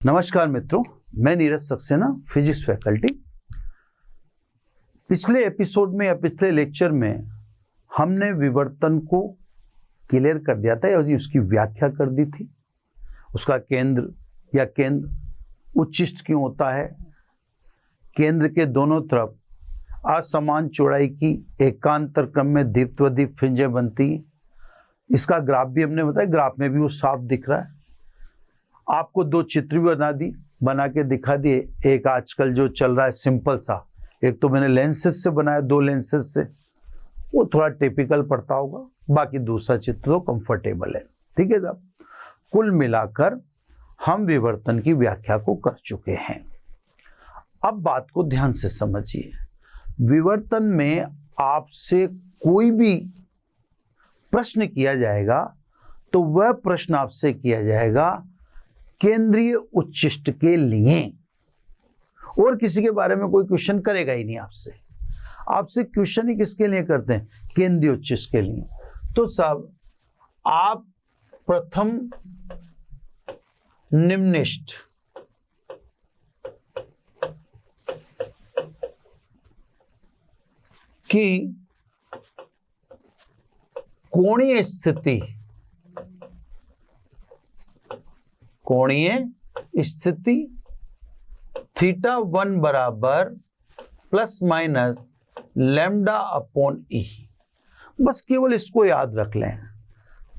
नमस्कार मित्रों, मैं नीरज सक्सेना, फिजिक्स फैकल्टी। पिछले एपिसोड में या पिछले लेक्चर में हमने विवर्तन को क्लियर कर दिया था और उसकी व्याख्या कर दी थी। उसका केंद्र या केंद्र उच्चिष्ट क्यों होता है, केंद्र के दोनों तरफ असमान चौड़ाई की एकांतर क्रम में दीप्तवदीप फ्रिंजें बनती। इसका ग्राफ भी हमने बताया, ग्राफ में भी वो साफ दिख रहा है। आपको दो चित्र भी बना के दिखा दिए। एक आजकल जो चल रहा है सिंपल सा, एक तो मैंने लेंसेज से बनाया, दो लेंसेज से, वो थोड़ा टिपिकल पड़ता होगा, बाकी दूसरा चित्र तो कंफर्टेबल है। ठीक है साहब, कुल मिलाकर हम विवर्तन की व्याख्या को कर चुके हैं। अब बात को ध्यान से समझिए। विवर्तन में आपसे कोई भी प्रश्न किया जाएगा तो वह प्रश्न आपसे किया जाएगा केंद्रीय उच्चिष्ट के लिए, और किसी के बारे में कोई क्वेश्चन करेगा ही नहीं आपसे। आपसे क्वेश्चन ही किसके लिए करते हैं? केंद्रीय उच्चिष्ट के लिए। तो सब आप प्रथम निम्निष्ठ की कोणीय स्थिति θ1 बराबर प्लस माइनस लैम्डा अपॉन ई। बस केवल इसको याद रख लें।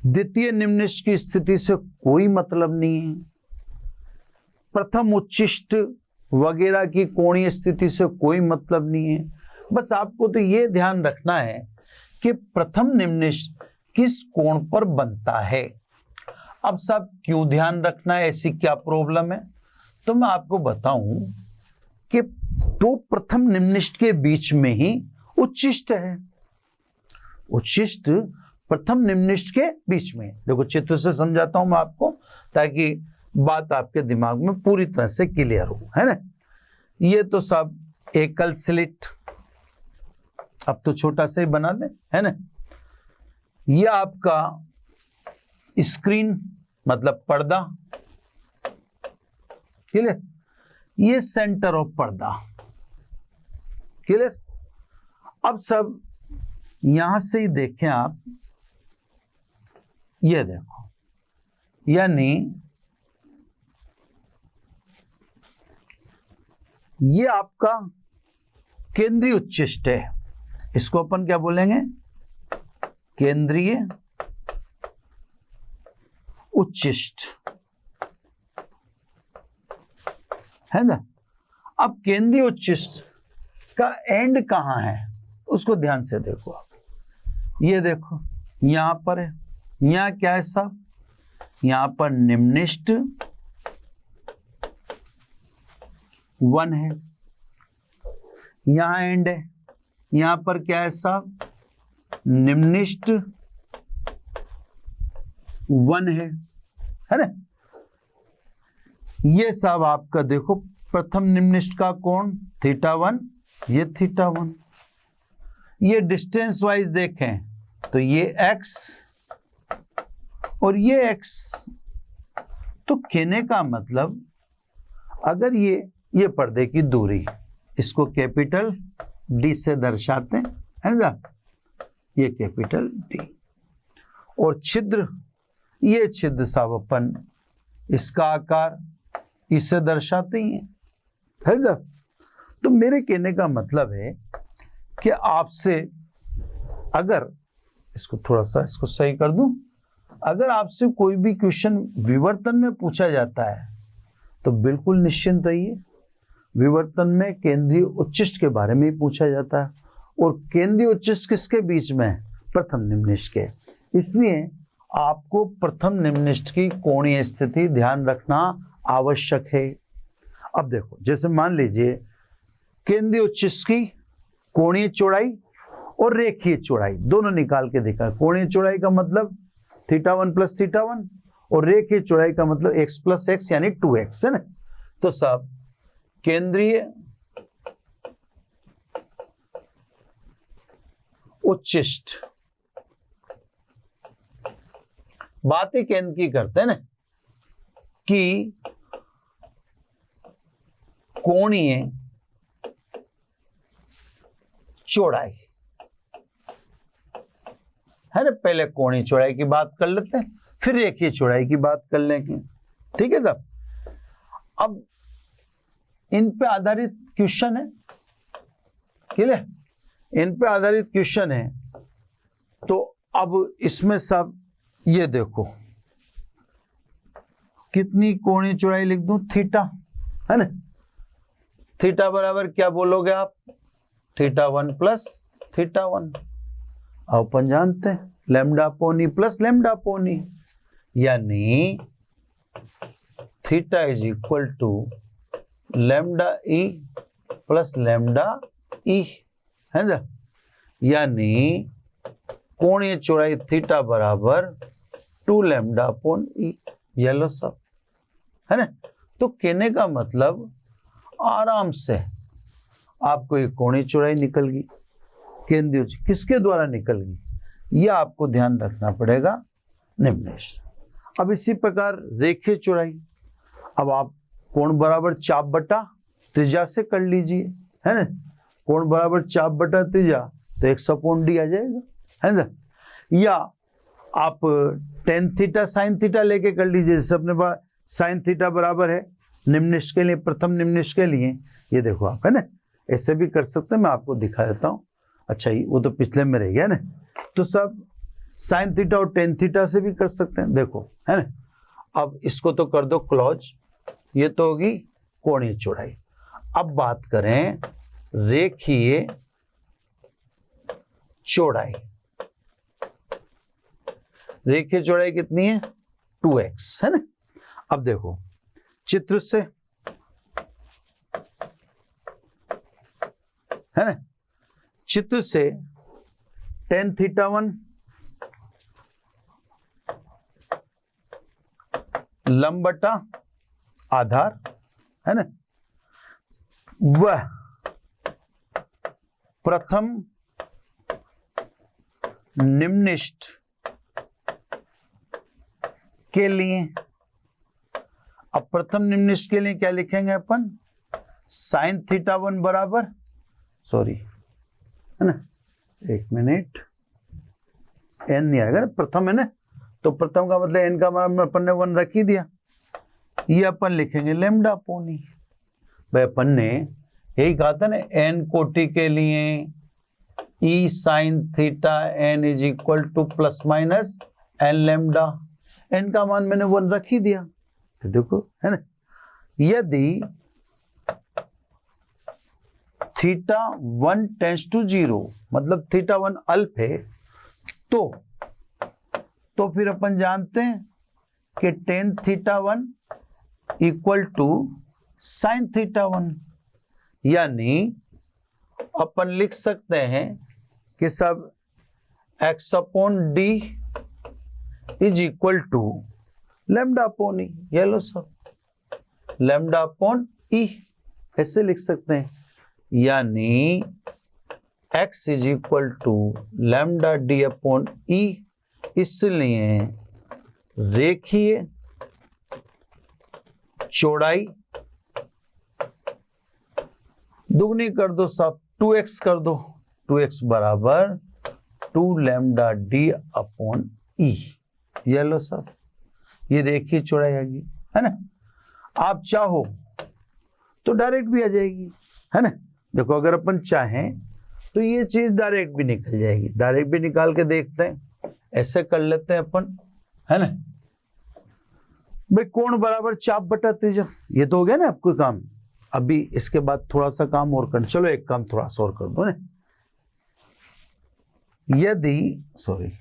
द्वितीय निम्निष्ठ की स्थिति से कोई मतलब नहीं है, प्रथम उच्चिष्ट वगैरह की कोणीय स्थिति से कोई मतलब नहीं है। बस आपको तो ये ध्यान रखना है कि प्रथम निम्निष्ठ किस कोण पर बनता है। अब सब क्यों ध्यान रखना है, ऐसी क्या प्रॉब्लम है? तो मैं आपको बताऊं कि दो प्रथम निम्निष्ठ के बीच में ही उच्चिष्ट है। उच्चिष्ट प्रथम निम्निष्ठ के बीच में, देखो चित्र से समझाता हूं मैं आपको, ताकि बात आपके दिमाग में पूरी तरह से क्लियर हो, है ना। ये तो सब एकल स्लिट, अब तो छोटा सा ही बना दे, है ना। ये आपका स्क्रीन मतलब पर्दा, क्लियर। ये सेंटर ऑफ पर्दा, क्लियर। अब सब यहां से ही देखें आप, ये देखो, यानी ये आपका केंद्रीय उच्चिष्ट है। इसको अपन क्या बोलेंगे? केंद्रीय उच्चिष्ट, है ना। अब केंद्रीय उच्चिष्ट का एंड कहां है उसको ध्यान से देखो आप। ये देखो यहां पर है, यहां क्या है साहब? यहां पर निम्निष्ठ 1 है, यहां एंड है। यहां पर क्या है साहब? निम्निष्ठ 1 है ना। ये सब आपका देखो प्रथम निम्निष्ठ का कोण θ1, ये θ1। ये डिस्टेंस वाइज देखें तो ये x और ये x। तो कहने का मतलब, अगर ये पर्दे की दूरी, इसको कैपिटल D से दर्शाते हैं, है ना, ये कैपिटल D। और छिद्र, ये छिद्र साहब अपन इसका आकार इससे दर्शाते ही हैं, है ना। तो मेरे कहने का मतलब है कि आपसे, अगर इसको थोड़ा सा इसको सही कर दूं, अगर आपसे कोई भी क्वेश्चन विवर्तन में पूछा जाता है तो बिल्कुल निश्चिंत रहिए। विवर्तन में केंद्रीय उच्चिष्ट के बारे में ही पूछा जाता है, और केंद्रीय उच्चिष्ट किसके बीच में है? प्रथम निम्निष्ठ के। इसलिए आपको प्रथम निम्निष्ठ की कोणीय स्थिति ध्यान रखना आवश्यक है। अब देखो, जैसे मान लीजिए केंद्रीय उच्चिष्ट की कोणीय चौड़ाई और रेखीय चौड़ाई दोनों निकाल के दिखा। कोणीय चौड़ाई का मतलब θ1 प्लस θ1, और रेखीय चौड़ाई का मतलब x प्लस x यानी 2x, है ना। तो सब केंद्रीय उच्चिष्ट बात ही केंद्र की करते हैं ना, कि कोणीय चौड़ाई है ना। पहले कोणीय चौड़ाई की बात कर लेते हैं, फिर रेखीय चौड़ाई की बात कर लेंगे, ठीक है साहब। अब इन पे आधारित क्वेश्चन है, क्लियर, इन पे आधारित क्वेश्चन है। तो अब इसमें सब ये देखो कितनी कोणीय चौड़ाई लिख दूं, थीटा, है ना। थीटा बराबर क्या बोलोगे आप, थीटा 1 प्लस थीटा 1। अब अपन जानते हैं lambda upon e plus lambda upon e, यानी theta is equal to lambda e plus lambda e, है ना। यानी कोणीय चौड़ाई थीटा बराबर 2 लैम्डा अपॉन ई, ये लो सब, है ना। तो कहने का मतलब आराम से आपको एक कोणीय चौड़ाई निकल गई, केंद्रीय किसके द्वारा निकल गई, यह आपको ध्यान रखना पड़ेगा, निम्नेश। अब इसी प्रकार रेखीय चौड़ाई, अब आप कोण बराबर चाप बटा त्रिज्या से कर लीजिए, है ना। कोण बराबर चाप बटा त्रिज्या, तो 100/d आ जाएगा, है ना। या आप टेन थीटा साइन थीटा लेके कर लीजिए, जैसे अपने पास साइन थीटा बराबर है निम्निष्ठ के लिए, प्रथम निम्निष्ठ के लिए, ये देखो आप, है ना, ऐसे भी कर सकते हैं, मैं आपको दिखा देता हूँ। अच्छा वो तो पिछले में रह गया ना, तो सब साइन थीटा और टेन थीटा से भी कर सकते हैं, देखो, है ना। अब इसको तो कर दो क्लोज, ये तो होगी कोणीय चौड़ाई। अब बात करें रेखीय चौड़ाई, रेखीय चौड़ाई कितनी है, 2x, है ना। अब देखो चित्र से, है ना, चित्र से टेन थीटा 1 लंब बटा आधार, है ना, वह प्रथम निम्निष्ठ के लिए, अब प्रथम निम्निष्ठ के लिए क्या लिखेंगे अपन, साइन थीटा 1 बराबर, सॉरी, है ना, एक मिनट, एन नहीं आएगा ना, प्रथम है ना, तो प्रथम का मतलब एन का मतलब अपन ने 1 रख ही दिया, ये अपन लिखेंगे लैम्डा अपॉन ई। भाई अपन ने यही कहा था ना, एन कोटि के लिए e sine theta n is equal to plus minus n lambda, n का मान मैंने 1 रख ही दिया, तो देखो, है ना। यदि थीटा 1 टेंस टू 0, मतलब थीटा 1 अल्प है, तो फिर अपन जानते हैं कि tan theta 1 equal to sine theta 1, यानी अपन लिख सकते हैं कि सब x upon d is equal to lambda upon e, ये लो सब लैम्डा अपॉन ई, ऐसे लिख सकते हैं। यानी x is equal to lambda d upon e, इसलिए रेखीय चौड़ाई दुगनी कर दो सब, 2x कर दो, 2x बराबर 2 लैम्डा डी अपॉन ई, ये लो सब, ये रेखीय चौड़ाई आ गई, है ना। आप चाहो तो डायरेक्ट भी आ जाएगी, है ना। देखो अगर अपन चाहें तो ये चीज डायरेक्ट भी निकल जाएगी, डायरेक्ट भी निकाल के देखते हैं, ऐसे कर लेते हैं अपन, है ना। भाई कोण बराबर चाप बटा त्रिज्या, ये तो हो गया ना आपको काम। अभी इसके बाद थोड़ा सा काम और कर, चलो एक काम थोड़ा सा और कर दो ना। यदि, सॉरी,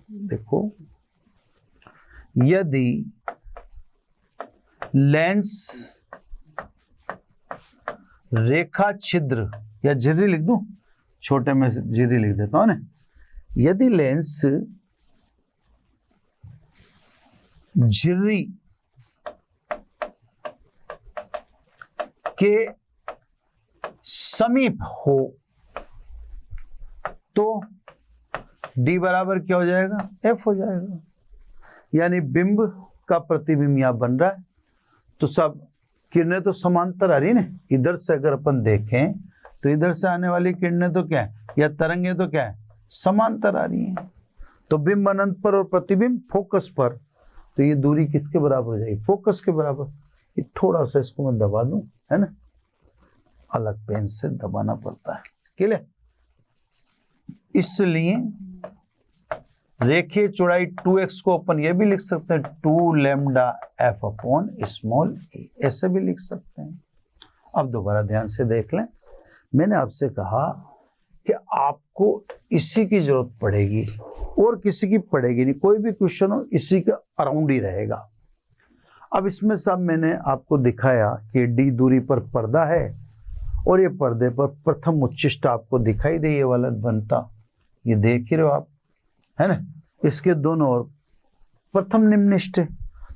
देखो, यदि लेंस रेखा छिद्र, या झिर्री लिख दूं, छोटे में झिर्री लिख देता हूं ना, यदि लेंस झिर्री के समीप हो तो D बराबर क्या हो जाएगा, F हो जाएगा। यानी बिंब का प्रतिबिंब यहां बन रहा है, तो सब किरणें तो समांतर आ रही ना, इधर से अगर अपन देखें तो इधर से आने वाली किरणें तो क्या है, या तरंगे तो क्या है, समांतर आ रही हैं। तो बिंब अनंत पर और प्रतिबिंब फोकस पर, तो ये दूरी किसके बराबर हो जाएगी, फोकस के बराबर। ये थोड़ा सा इसको मैं दबा दूं, है ना, अलग पेन से दबाना पड़ता है, क्लियर। इसलिए रेखीय चौड़ाई 2x को अपन ये भी लिख सकते हैं 2 लैम्डा f अपॉन स्मॉल ए, ऐसे भी लिख सकते हैं। अब दोबारा ध्यान से देख लें, मैंने आपसे कहा कि आपको इसी की जरूरत पड़ेगी और किसी की पड़ेगी नहीं, कोई भी क्वेश्चन हो इसी के अराउंड ही रहेगा। अब इसमें सब मैंने आपको दिखाया कि d दूरी पर पर्दा है और ये पर्दे पर प्रथम उच्चिष्ट आपको दिखाई दे, ये वाला बनता, ये देख ही रहे हो आप, है ना, इसके दोनों ओर प्रथम निम्निष्ठ है,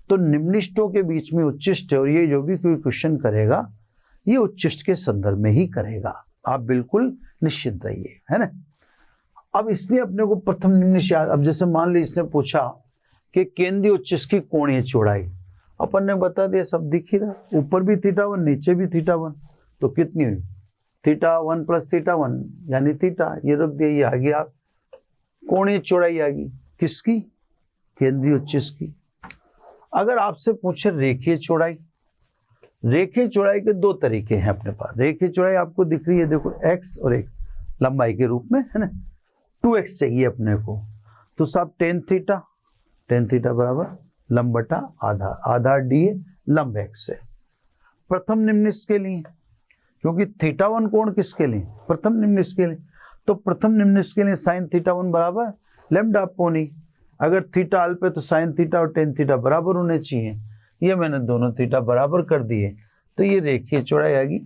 तो निम्निष्ठों के बीच में उच्चिष्ट है, और ये जो भी कोई क्वेश्चन करेगा ये उच्चिष्ट के संदर्भ में ही करेगा, आप बिल्कुल निश्चित रहिए, है ना। अब इसलिए अपने को प्रथम निम्निष्ठ याद, अब जैसे मान लीजिए इसने पूछा कि केंद्रीय उच्चिष्ट की कोणीय चौड़ाई, अपन ने बता दिया, सब दिख ही रहा, ऊपर भी θ1 नीचे भी θ1, तो कितनी हुई θ1 प्लस θ1 यानी थीटा, ये रख दिया, ये आ गया आप कोणीय चौड़ाई आ गई किसकी, केंद्रीय उच्चिष्ट की। अगर आपसे पूछे रेखीय चौड़ाई, रेखीय चौड़ाई के दो तरीके हैं अपने पास। रेखीय चौड़ाई आपको दिख रही है, देखो x और एक लंबाई के रूप में, है ना, 2x चाहिए अपने को, तो सब tan थीटा बराबर लंब बटा आधा, आधा d लंब x है। प्रथम निम्निष्ठ के लिए, क्योंकि θ1 कोण किसके लिए, प्रथम निम्निष्ठ के लिए, तो प्रथम निम्निष्ठ के लिए sin θ1 बराबर लैम्डा अपॉन ई। अगर थीटा अल्प है तो sin थीटा और tan थीटा बराबर होने चाहिए, ये मैंने दोनों थीटा बराबर कर दिए, तो ये रेखीय चौड़ाई आएगी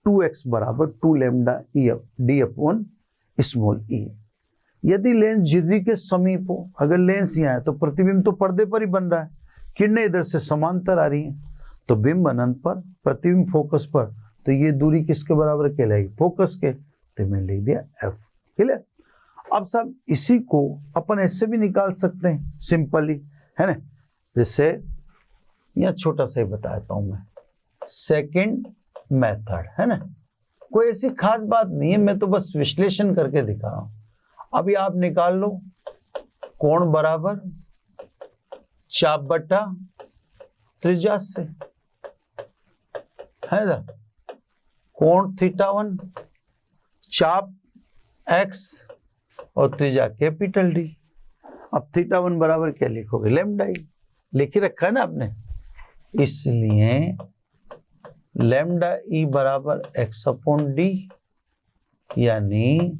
2x बराबर 2 लैम्डा d अपॉन स्मॉल ई। यदि लेंस झिर्री के समीप हो, अगर लेंस यहाँ है तो प्रतिबिंब तो पर्दे पर ही बन रहा है, किरणें इधर से समांतर आ रही हैं, तो बिंब अनंत पर, प्रतिबिंब फोकस पर, तो ये दूरी किसके बराबर कहलाएगी, फोकस के, तो मैंने लिख दिया f, क्लियर। अब सब इसी को अपन ऐसे भी निकाल सकते हैं सिंपली, है ना, जैसे यहाँ छोटा सा ही बताता हूं मैं, सेकंड मेथड, है ना, कोई ऐसी खास बात नहीं है, मैं तो बस विश्लेषण करके दिखा रहा हूं। अभी आप निकाल लो, कोण बराबर चाप बटा त्रिज्या से, है ना, कोण θ1 चाप x और त्रिज्या कैपिटल D। अब θ1 बराबर क्या लिखोगे, लैम्डा ई, लिख रखा है ना आपने, इसलिए लैम्डा ई बराबर x अपॉन डी, यानी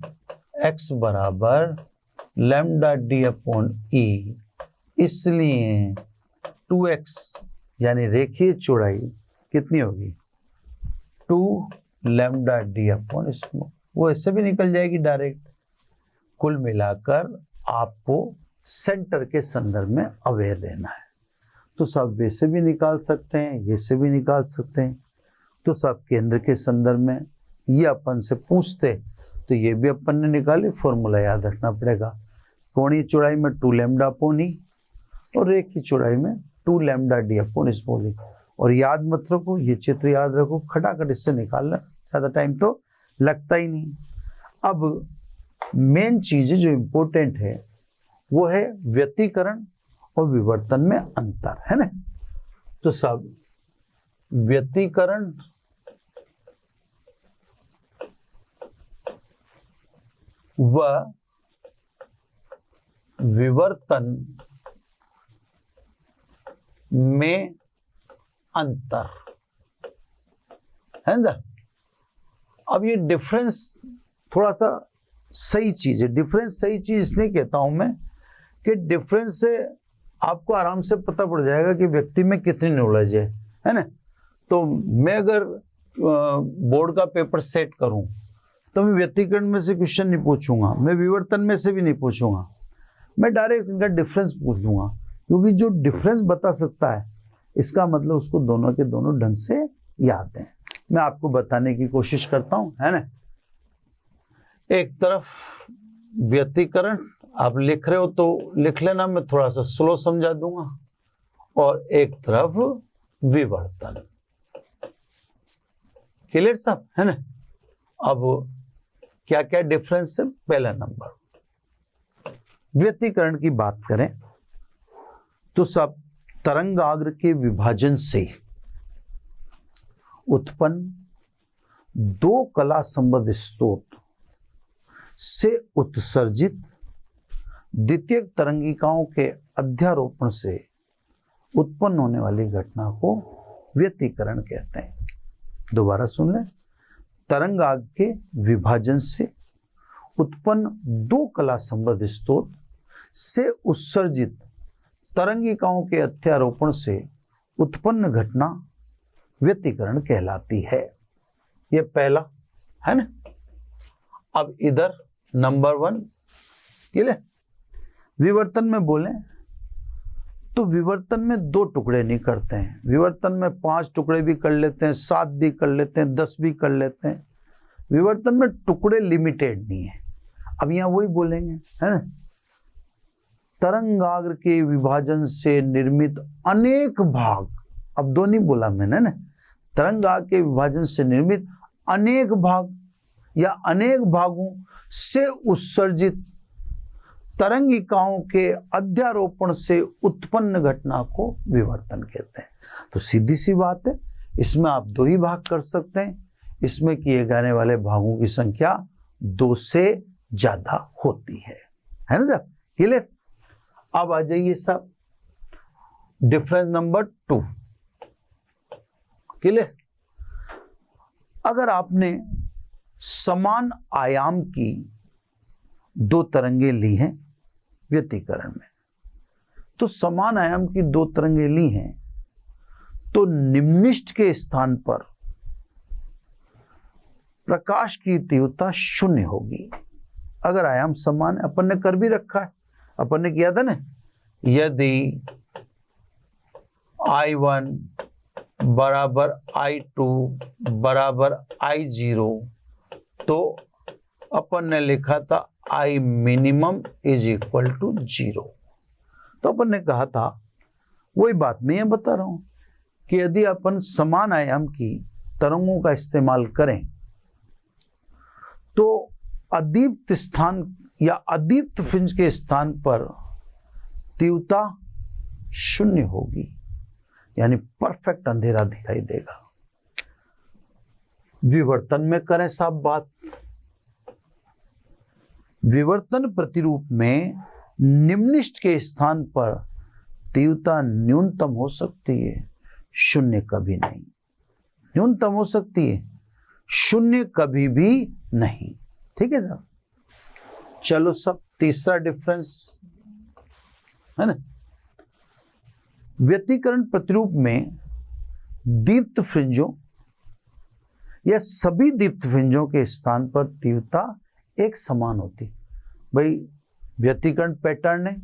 x बराबर लैम्डा डी अपॉन ई, इसलिए 2x यानी रेखीय चौड़ाई कितनी होगी, 2 लैम्डा डी अपॉन स्मॉल, वो ऐसे भी निकल जाएगी डायरेक्ट। कुल मिलाकर आपको सेंटर के संदर्भ में अवेयर रहना है, तो सब वैसे भी निकाल सकते हैं, ये से भी निकाल सकते हैं, तो सब केंद्र के संदर्भ में ये अपन से पूछते तो ये भी अपन ने निकाले, फॉर्मूला याद रखना पड़ेगा, कोणीय चौड़ाई में 2 लैम्डा अपॉन ई और रेखीय चौड़ाई में 2 लैम्डा डी अपॉन स्मॉल ई। और याद मत रखो, ये चित्र याद रखो, खटाखट इससे निकालना, ज़्यादा टाइम तो लगता ही नहीं। अब मेन चीज़ जो इम्पोर्टेंट है वो है व्यतिकरण और विवर्तन में अंतर, है ना, तो सब व्यतिकरण व विवर्तन में अंतर, है ना। अब ये डिफरेंस थोड़ा सा सही चीज है, डिफरेंस सही चीज इसलिए कहता हूं मैं कि डिफरेंस से आपको आराम से पता पड़ जाएगा कि व्यक्ति में कितनी नॉलेज है ना। तो मैं अगर बोर्ड का पेपर सेट करूं तो मैं व्यतिकरण में से क्वेश्चन नहीं पूछूंगा, मैं विवर्तन में से भी नहीं पूछूंगा, मैं डायरेक्ट इनका डिफरेंस पूछ दूंगा, क्योंकि जो डिफरेंस बता सकता है इसका मतलब उसको दोनों के दोनों ढंग से याद है। मैं आपको बताने की कोशिश करता हूं, है ना। एक तरफ व्यतिकरण आप लिख रहे हो तो लिख लेना, मैं थोड़ा सा स्लो समझा दूंगा, और एक तरफ विवर्तन, क्लियर साहब, है ना। अब क्या क्या डिफरेंस है? पहला नंबर, व्यतिकरण की बात करें तो सब तरंगाग्र के विभाजन से उत्पन्न दो कला संबद्ध स्रोत से उत्सर्जित द्वितीयक तरंगिकाओं के अध्यारोपण से उत्पन्न होने वाली घटना को व्यतिकरण कहते हैं। दोबारा सुन लें, तरंगाग्र के विभाजन से उत्पन्न दो कला संबद्ध स्रोत से उत्सर्जित तरंगिकाओं के अध्यारोपण से उत्पन्न घटना व्यतिकरण कहलाती है। यह पहला है ना। अब इधर नंबर 1, क्लियर। विवर्तन में बोले तो विवर्तन में 2 टुकड़े नहीं करते हैं। विवर्तन में 5 टुकड़े भी कर लेते हैं, 7 भी कर लेते हैं, 10 भी कर लेते हैं। विवर्तन में टुकड़े लिमिटेड नहीं है। अब यहां वही बोलेंगे, है ना। तरंगाग्र के विभाजन से निर्मित अनेक भाग, अब 2 नहीं बोला मैंने ना, तरंगाग्र के विभाजन से निर्मित अनेक भाग या अनेक भागों से उत्सर्जित तरंगिकाओं के अध्यारोपण से उत्पन्न घटना को विवर्तन कहते हैं। तो सीधी सी बात है, इसमें आप 2 ही भाग कर सकते हैं। इसमें किए जाने वाले भागों की संख्या 2 से ज्यादा होती है ना साहब, क्लियर। अब आ जाइए साहब डिफरेंस नंबर 2, क्लियर। अगर आपने समान आयाम की 2 तरंगे ली हैं व्यतिकरण में, तो समान आयाम की 2 तरंगे ली हैं तो निम्निष्ठ के स्थान पर प्रकाश की तीव्रता 0 होगी। अगर आयाम समान है, अपन ने कर भी रखा है, अपन ने किया था ना, यदि I1 बराबर I2 बराबर I0 तो अपन ने लिखा था I minimum is equal to 0। तो अपन ने कहा था, वही बात मैं ये बता रहा हूं कि यदि अपन समान आयाम की तरंगों का इस्तेमाल करें तो अदीप्त स्थान या अदीप्त फ्रिंज के स्थान पर तीव्रता 0 होगी, यानी परफेक्ट अंधेरा दिखाई देगा। विवर्तन में करें साहब बात, विवर्तन प्रतिरूप में निम्निष्ठ के स्थान पर तीव्रता न्यूनतम हो सकती है, 0 कभी नहीं। न्यूनतम हो सकती है, 0 कभी भी नहीं, ठीक है ना। चलो सब तीसरा डिफरेंस है ना। व्यतिकरण प्रतिरूप में दीप्त फ्रिंजों या सभी दीप्त फ्रिंजों के स्थान पर तीव्रता एक समान होती। भाई व्यतिकरण पैटर्न है,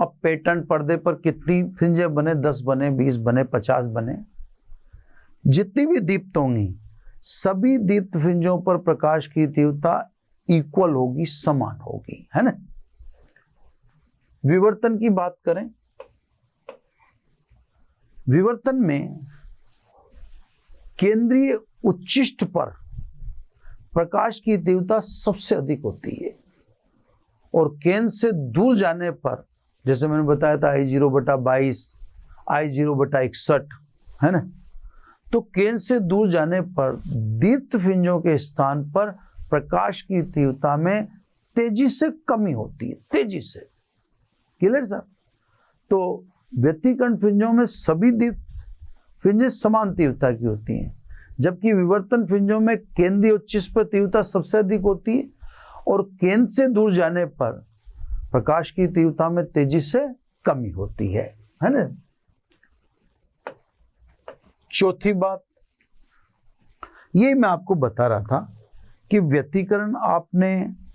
अब पैटर्न पर्दे पर कितनी फ्रिंजें बने, 10 बने, 20 बने, 50 बने, जितनी भी दीप्त होंगी सभी दीप्त फ्रिंजों पर प्रकाश की तीव्रता इक्वल होगी, समान होगी, है ना। विवर्तन की बात करें, विवर्तन में केंद्रीय उच्चिष्ट पर प्रकाश की तीव्रता सबसे अधिक होती है और केंद्र से दूर जाने पर, जैसे मैंने बताया था I0/22, I0/61, है ना। तो केंद्र से दूर जाने पर दीप्त फ्रिंजों के स्थान पर प्रकाश की तीव्रता में तेजी से कमी होती है, तेजी से, क्लियर साहब। तो व्यतिकरण फ्रिंजों में सभी दीप्त फ्रिंजें समान तीव्रता की होती हैं, जबकि विवर्तन फ्रिंजों में केंद्रीय उच्चिष्ट पर तीव्रता सबसे अधिक होती है और केंद्र से दूर जाने पर प्रकाश की तीव्रता में तेजी से कमी होती है ना। चौथी बात, ये मैं आपको बता रहा था कि व्यतिकरण आपने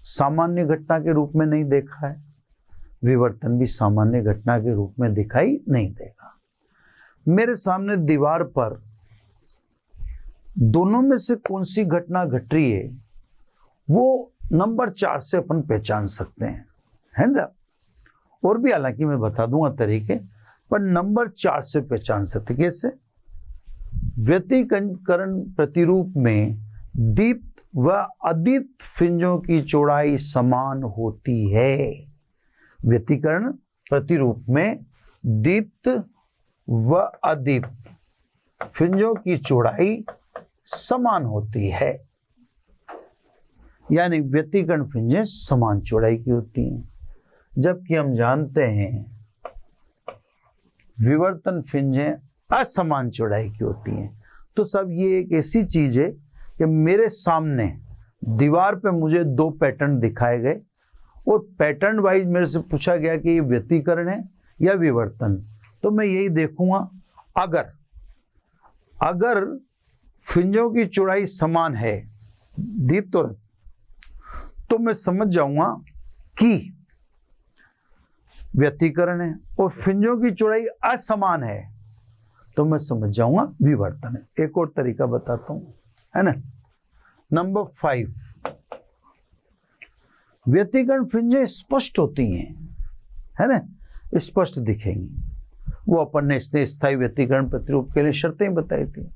सामान्य घटना के रूप में नहीं देखा है, विवर्तन भी सामान्य घटना के रूप में दिखाई नहीं देगा। मेरे सामने दीवार पर दोनों में से कौन सी घटना घट रही है वो नंबर 4 से अपन पहचान सकते हैं, है ना। और भी हालांकि मैं बता दूंगा तरीके, पर नंबर 4 से पहचान सकते। कैसे? व्यतिकरण प्रतिरूप में दीप्त व अदीप्त फ्रिंजों की चौड़ाई समान होती है। व्यतिकरण प्रतिरूप में दीप्त व अदीप्त फ्रिंजों की चौड़ाई समान होती है, यानी व्यतिकरण फ्रिंजें समान चौड़ाई की होती हैं, जबकि हम जानते हैं विवर्तन फ्रिंजें असमान चौड़ाई की होती हैं। तो सब ये एक ऐसी चीज है कि मेरे सामने दीवार पे मुझे दो पैटर्न दिखाए गए और पैटर्न वाइज मेरे से पूछा गया कि ये व्यतिकरण है या विवर्तन, तो मैं यही देखूंगा अगर फ्रिंजों की चौड़ाई समान है दीप्त और, तो मैं समझ जाऊंगा कि व्यतिकरण है, और फ्रिंजों की चौड़ाई असमान है तो मैं समझ जाऊंगा विवर्तन है। एक और तरीका बताता हूं, है ना। नंबर 5, व्यतिकरण फ्रिंजें स्पष्ट होती हैं, है ना, स्पष्ट दिखेंगी। वो अपन ने स्थायी व्यतिकरण प्रतिरूप के लिए शर्तें बताई थी।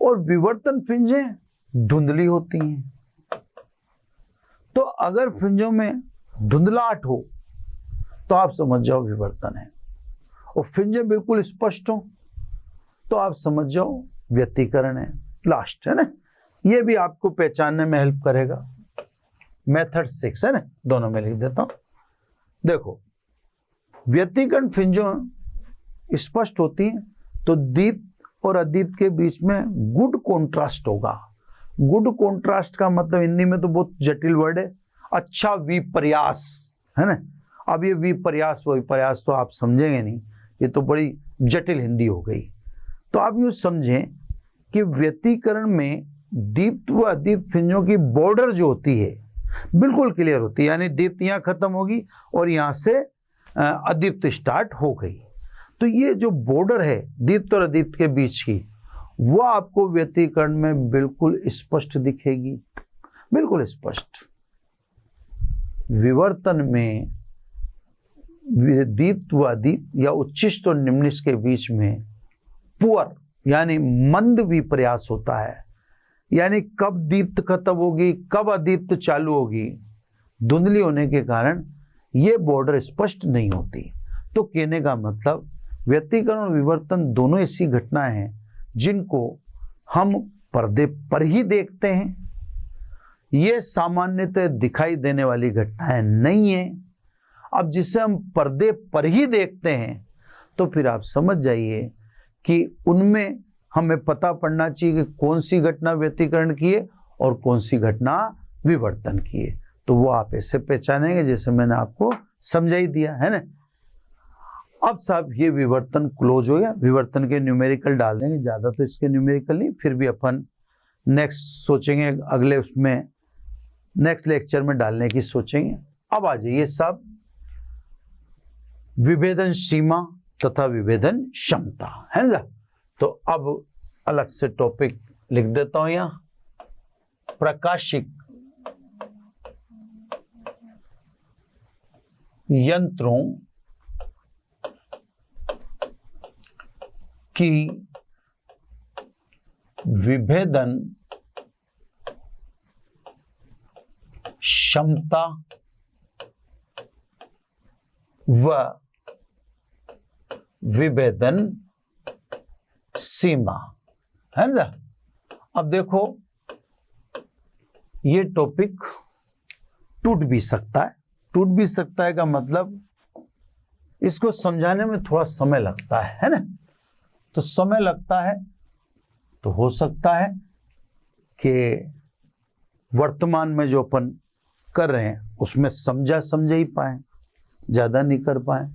और विवर्तन फ्रिंजें धुंधली होती हैं। तो अगर फ्रिंजों में धुंधलाहट हो तो आप समझ जाओ विवर्तन है, और फ्रिंजें बिल्कुल स्पष्ट हो तो आप समझ जाओ व्यतिकरण है। लास्ट, है ना, ये भी आपको पहचानने में हेल्प करेगा। मेथड 6 है ना, दोनों में लिख देता हूं। देखो, व्यतिकरण फ्रिंजों स्पष्ट होती हैं तो दीप्त और अदीप्त के बीच में गुड कॉन्ट्रास्ट होगा। गुड कॉन्ट्रास्ट का मतलब हिंदी में तो बहुत जटिल वर्ड है, अच्छा विपर्यास, है ना। अब ये विपर्यास विपर्यास तो आप समझेंगे नहीं, ये तो बड़ी जटिल हिंदी हो गई। तो आप यूं समझें कि व्यतिकरण में दीप्त व अदीप्त फ्रिंजों की बॉर्डर जो होती है बिल्कुल क्लियर होती है, यानी दीप्त यहाँ खत्म होगी और यहाँ से अदीप्त स्टार्ट हो गई। तो ये जो बॉर्डर है दीप्त और अदीप्त के बीच की, वो आपको व्यतिकरण में बिल्कुल स्पष्ट दिखेगी, बिल्कुल स्पष्ट। विवर्तन में दीप्त व अदीप्त या उच्चिष्ट और निम्निष्ट के बीच में पुअर यानी मंद विपर्यास होता है, यानी कब दीप्त खत्म होगी कब अदीप्त चालू होगी, धुंधली होने के कारण ये बॉर्डर स्पष्ट नहीं होती। तो कहने का मतलब व्यतिकरण और विवर्तन दोनों ऐसी घटनाएं हैं जिनको हम पर्दे पर ही देखते हैं। ये सामान्यतः दिखाई देने वाली घटनाएं नहीं है। अब जिसे हम पर्दे पर ही देखते हैं तो फिर आप समझ जाइए कि उनमें हमें पता पड़ना चाहिए कि कौन सी घटना व्यतिकरण की है और कौन सी घटना विवर्तन की है। तो वो आप ऐसे पहचानेंगे जैसे मैंने आपको समझा ही दिया, है ना। अब साहब ये विवर्तन क्लोज हो गया, विवर्तन के न्यूमेरिकल डाल देंगे, ज्यादा तो इसके न्यूमेरिकल नहीं, फिर भी अपन नेक्स्ट सोचेंगे, अगले उसमें नेक्स्ट लेक्चर में डालने की सोचेंगे। अब आ जाइए साहब विभेदन सीमा तथा विभेदन क्षमता, है ना। तो अब अलग से टॉपिक लिख देता हूं यहां, प्रकाशिक यंत्रों की विभेदन क्षमता व विभेदन सीमा, है ना। अब देखो ये टॉपिक टूट भी सकता है, टूट भी सकता है का मतलब इसको समझाने में थोड़ा समय लगता है ना। तो समय लगता है तो हो सकता है कि वर्तमान में जो अपन कर रहे हैं उसमें समझा ही पाए, ज्यादा नहीं कर पाए,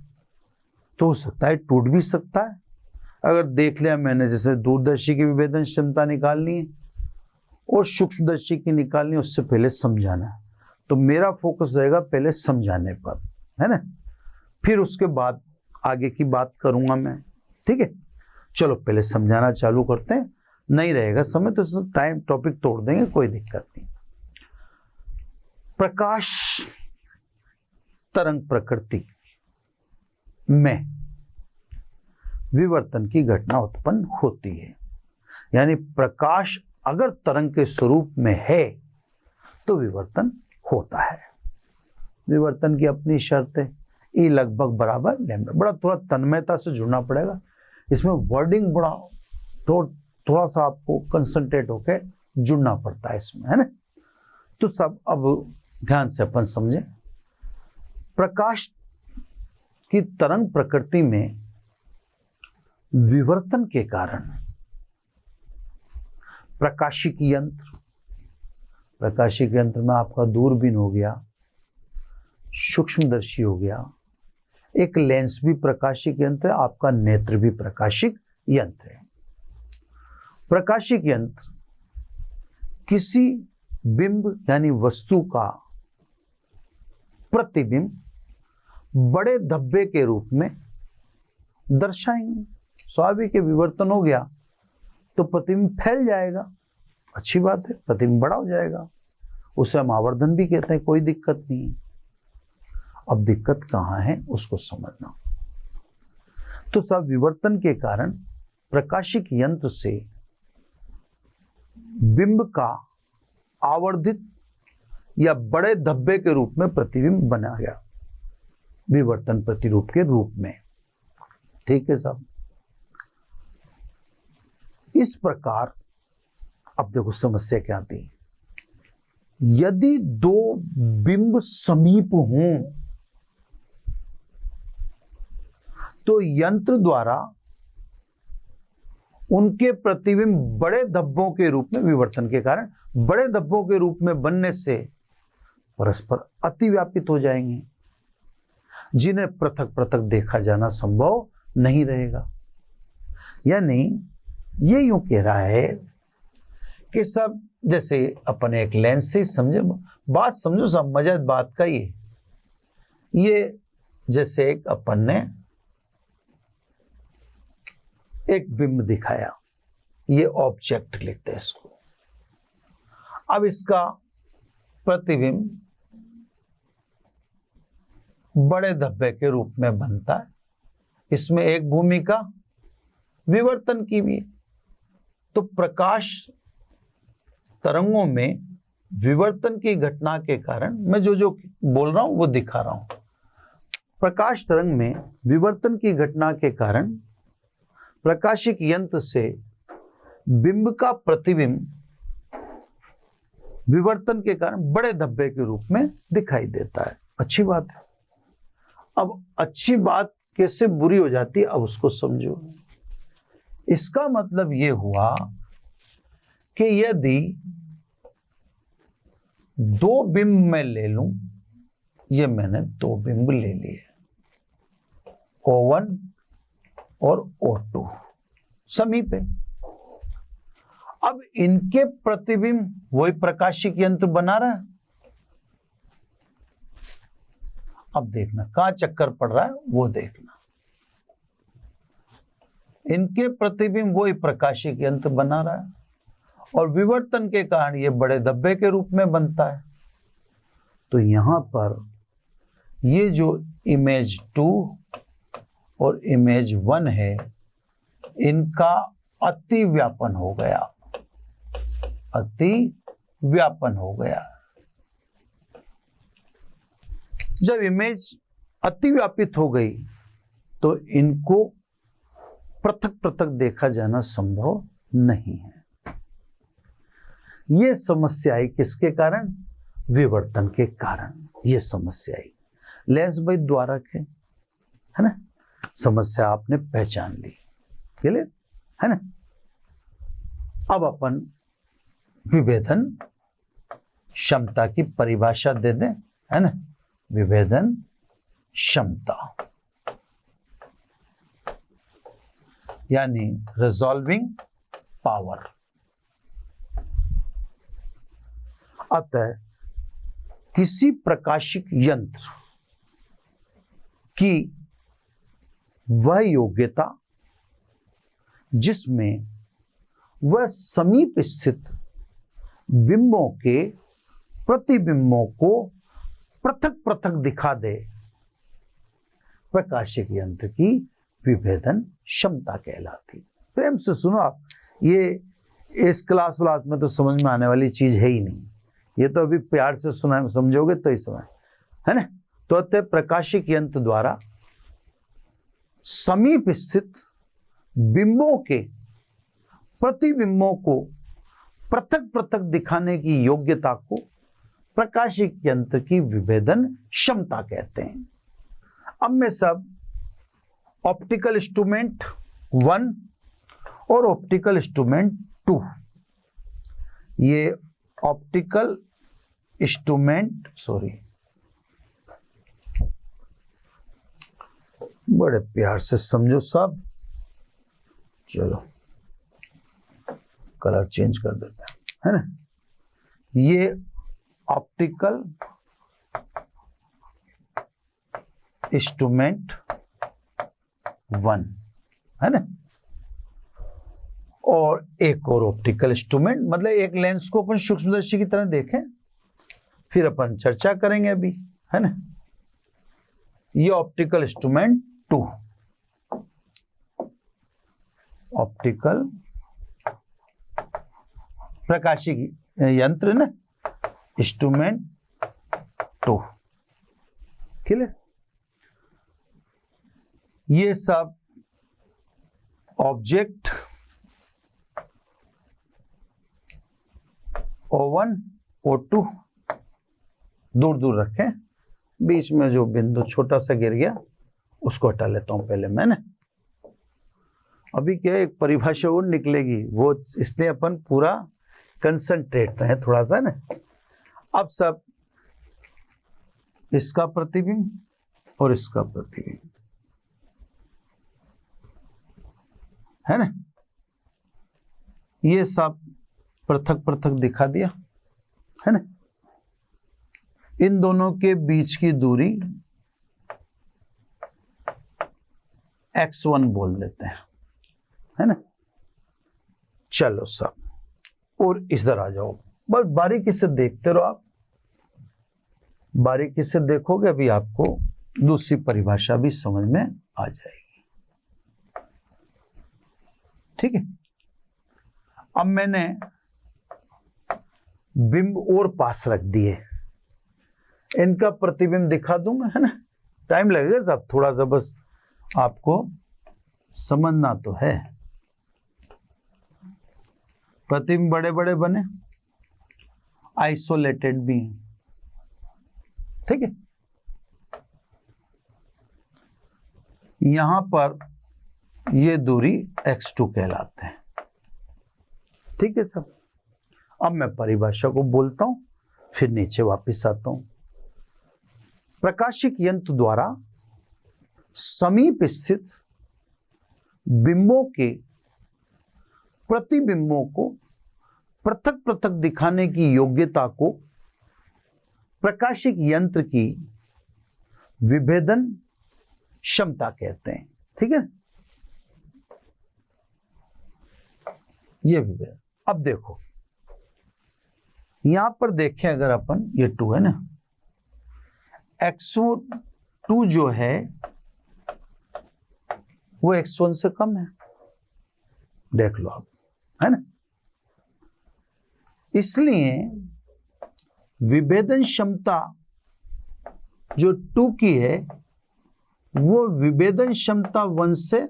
तो हो सकता है टूट भी सकता है। अगर देख लिया मैंने, जैसे दूरदर्शी की विभेदन क्षमता निकालनी है और सूक्ष्मदर्शी की निकालनी है, उससे पहले समझाना है। तो मेरा फोकस रहेगा पहले समझाने पर, है ना, फिर उसके बाद आगे की बात करूंगा मैं, ठीक है। चलो पहले समझाना चालू करते हैं, नहीं रहेगा समय तो टाइम टॉपिक तोड़ देंगे, कोई दिक्कत नहीं। प्रकाश तरंग प्रकृति में विवर्तन की घटना उत्पन्न होती है। यानी प्रकाश अगर तरंग के स्वरूप में है तो विवर्तन होता है। विवर्तन की अपनी शर्त है, ई लगभग बराबर लैम्डा। बड़ा थोड़ा तन्मयता से जुड़ना पड़ेगा, इसमें वर्डिंग बड़ा थोड़ा सा आपको कंसंट्रेट होकर जुड़ना पड़ता है इसमें, है ना। तो सब अब ध्यान से अपन समझें। प्रकाश की तरंग प्रकृति में विवर्तन के कारण प्रकाशिक यंत्र में आपका दूरबीन हो गया, सूक्ष्मदर्शी हो गया, एक लेंस भी प्रकाशिक यंत्र है, आपका नेत्र भी प्रकाशिक यंत्र है। प्रकाशिक यंत्र किसी बिंब यानी वस्तु का प्रतिबिंब बड़े धब्बे के रूप में दर्शाएंगे। स्वाभाविक विवर्तन हो गया तो प्रतिबिंब फैल जाएगा, अच्छी बात है, प्रतिबिंब बड़ा हो जाएगा, उसे हम आवर्धन भी कहते हैं, कोई दिक्कत नहीं है। अब दिक्कत कहाँ है उसको समझना। तो सब विवर्तन के कारण प्रकाशिक यंत्र से बिंब का आवर्धित या बड़े धब्बे के रूप में प्रतिबिंब बना गया, विवर्तन प्रतिरूप के रूप में। ठीक है साहब। इस प्रकार अब देखो समस्या क्या आती है। यदि दो बिंब समीप हों तो यंत्र द्वारा उनके प्रतिबिंब बड़े धब्बों के रूप में, विवर्तन के कारण बड़े धब्बों के रूप में बनने से परस्पर अतिव्यापित हो जाएंगे, जिन्हें पृथक पृथक देखा जाना संभव नहीं रहेगा। यानी ये यूं कह रहा है कि सब जैसे अपन एक लेंस से समझे, बात समझो सब, मजा बात का ये जैसे एक अपन ने एक बिंब दिखाया, ये ऑब्जेक्ट लिखते हैं इसको। अब इसका प्रतिबिंब बड़े धब्बे के रूप में बनता है, इसमें एक भूमिका विवर्तन की भी है। तो प्रकाश तरंगों में विवर्तन की घटना के कारण, मैं जो बोल रहा हूं वो दिखा रहा हूं। प्रकाश तरंग में विवर्तन की घटना के कारण प्रकाशिक यंत्र से बिंब का प्रतिबिंब विवर्तन के कारण बड़े धब्बे के रूप में दिखाई देता है। अच्छी बात है। अब अच्छी बात कैसे बुरी हो जाती है, अब उसको समझो। इसका मतलब यह हुआ कि यदि दो बिंब मैं ले लूं, ये मैंने दो बिंब ले लिए, O1 और O2 समीप है। अब इनके प्रतिबिंब वही प्रकाशिक यंत्र बना रहा है। अब देखना कहां चक्कर पड़ रहा है, वो देखना। इनके प्रतिबिंब वही प्रकाशिक यंत्र बना रहा है और विवर्तन के कारण ये बड़े धब्बे के रूप में बनता है। तो यहां पर ये जो इमेज 2 और इमेज 1 है, इनका अति व्यापन हो गया, अति व्यापन हो गया। जब इमेज अति व्यापित हो गई तो इनको पृथक पृथक देखा जाना संभव नहीं है। यह समस्या आई किसके कारण? विवर्तन के कारण यह समस्या आई। लेंस भाई द्वारा के, है ना, समस्या आपने पहचान ली, क्लियर है ना। अब अपन विभेदन क्षमता की परिभाषा दे दें, है ना। विभेदन क्षमता यानी रिजॉल्विंग पावर। अतः किसी प्रकाशिक यंत्र की वह योग्यता जिसमें वह समीप स्थित बिंबों के प्रतिबिंबों को पृथक पृथक दिखा दे, प्रकाशिक यंत्र की विभेदन क्षमता कहलाती। प्रेम से सुनो आप, ये इस क्लास व्लास में तो समझ में आने वाली चीज है ही नहीं, ये तो अभी प्यार से सुना समझोगे तो ही समझ, है ना। तो अतः प्रकाशिक यंत्र द्वारा समीप स्थित बिंबों के प्रतिबिंबों को पृथक पृथक दिखाने की योग्यता को प्रकाशिक यंत्र की विभेदन क्षमता कहते हैं। अब मैं सब ऑप्टिकल इंस्ट्रूमेंट 1 और ऑप्टिकल इंस्ट्रूमेंट 2, ये ऑप्टिकल इंस्ट्रूमेंट बड़े प्यार से समझो सब। चलो कलर चेंज कर देते हैं, है ना। ये ऑप्टिकल इंस्ट्रूमेंट 1 है ना, और एक और ऑप्टिकल इंस्ट्रूमेंट, मतलब एक लेंस को अपन सूक्ष्मदर्शी की तरह देखें, फिर अपन चर्चा करेंगे अभी, है ना। ये ऑप्टिकल इंस्ट्रूमेंट 2, ऑप्टिकल प्रकाशिक यंत्र ना, इंस्ट्रूमेंट 2, क्लियर। ये सब ऑब्जेक्ट O1 O2 दूर दूर रखें, बीच में जो बिंदु छोटा सा गिर गया उसको हटा लेता हूं पहले मैंने। अभी क्या एक परिभाषा और निकलेगी, वो इसने अपन पूरा कंसंट्रेट रहे थोड़ा सा ना। अब सब इसका प्रतिबिंब और इसका प्रतिबिंब, है ना, ये सब पृथक पृथक दिखा दिया, है ना। इन दोनों के बीच की दूरी x1 बोल देते हैं, है ना। चलो सब, और इधर आ जाओ, बस बारीकी से देखते रहो आप, बारीकी से देखोगे अभी आपको दूसरी परिभाषा भी समझ में आ जाएगी, ठीक है। अब मैंने बिंब और पास रख दिए, इनका प्रतिबिंब दिखा दूं मैं, है ना। टाइम लगेगा साहब थोड़ा सा, बस आपको समझना तो है। प्रतिबिंब बड़े बड़े बने, आइसोलेटेड भी, ठीक है। यहां पर ये दूरी x2 कहलाते हैं, ठीक है सब। अब मैं परिभाषा को बोलता हूं, फिर नीचे वापस आता हूं। प्रकाशिक यंत्र द्वारा समीप स्थित बिंबों के प्रतिबिंबों को पृथक पृथक दिखाने की योग्यता को प्रकाशिक यंत्र की विभेदन क्षमता कहते हैं, ठीक है। ये विभेदन, अब देखो यहां पर देखें अगर अपन, ये 2 है ना, x2 जो है वो x1 से कम है, देख लो आप, है ना। इसलिए विभेदन क्षमता जो 2 की है वो विभेदन क्षमता 1 से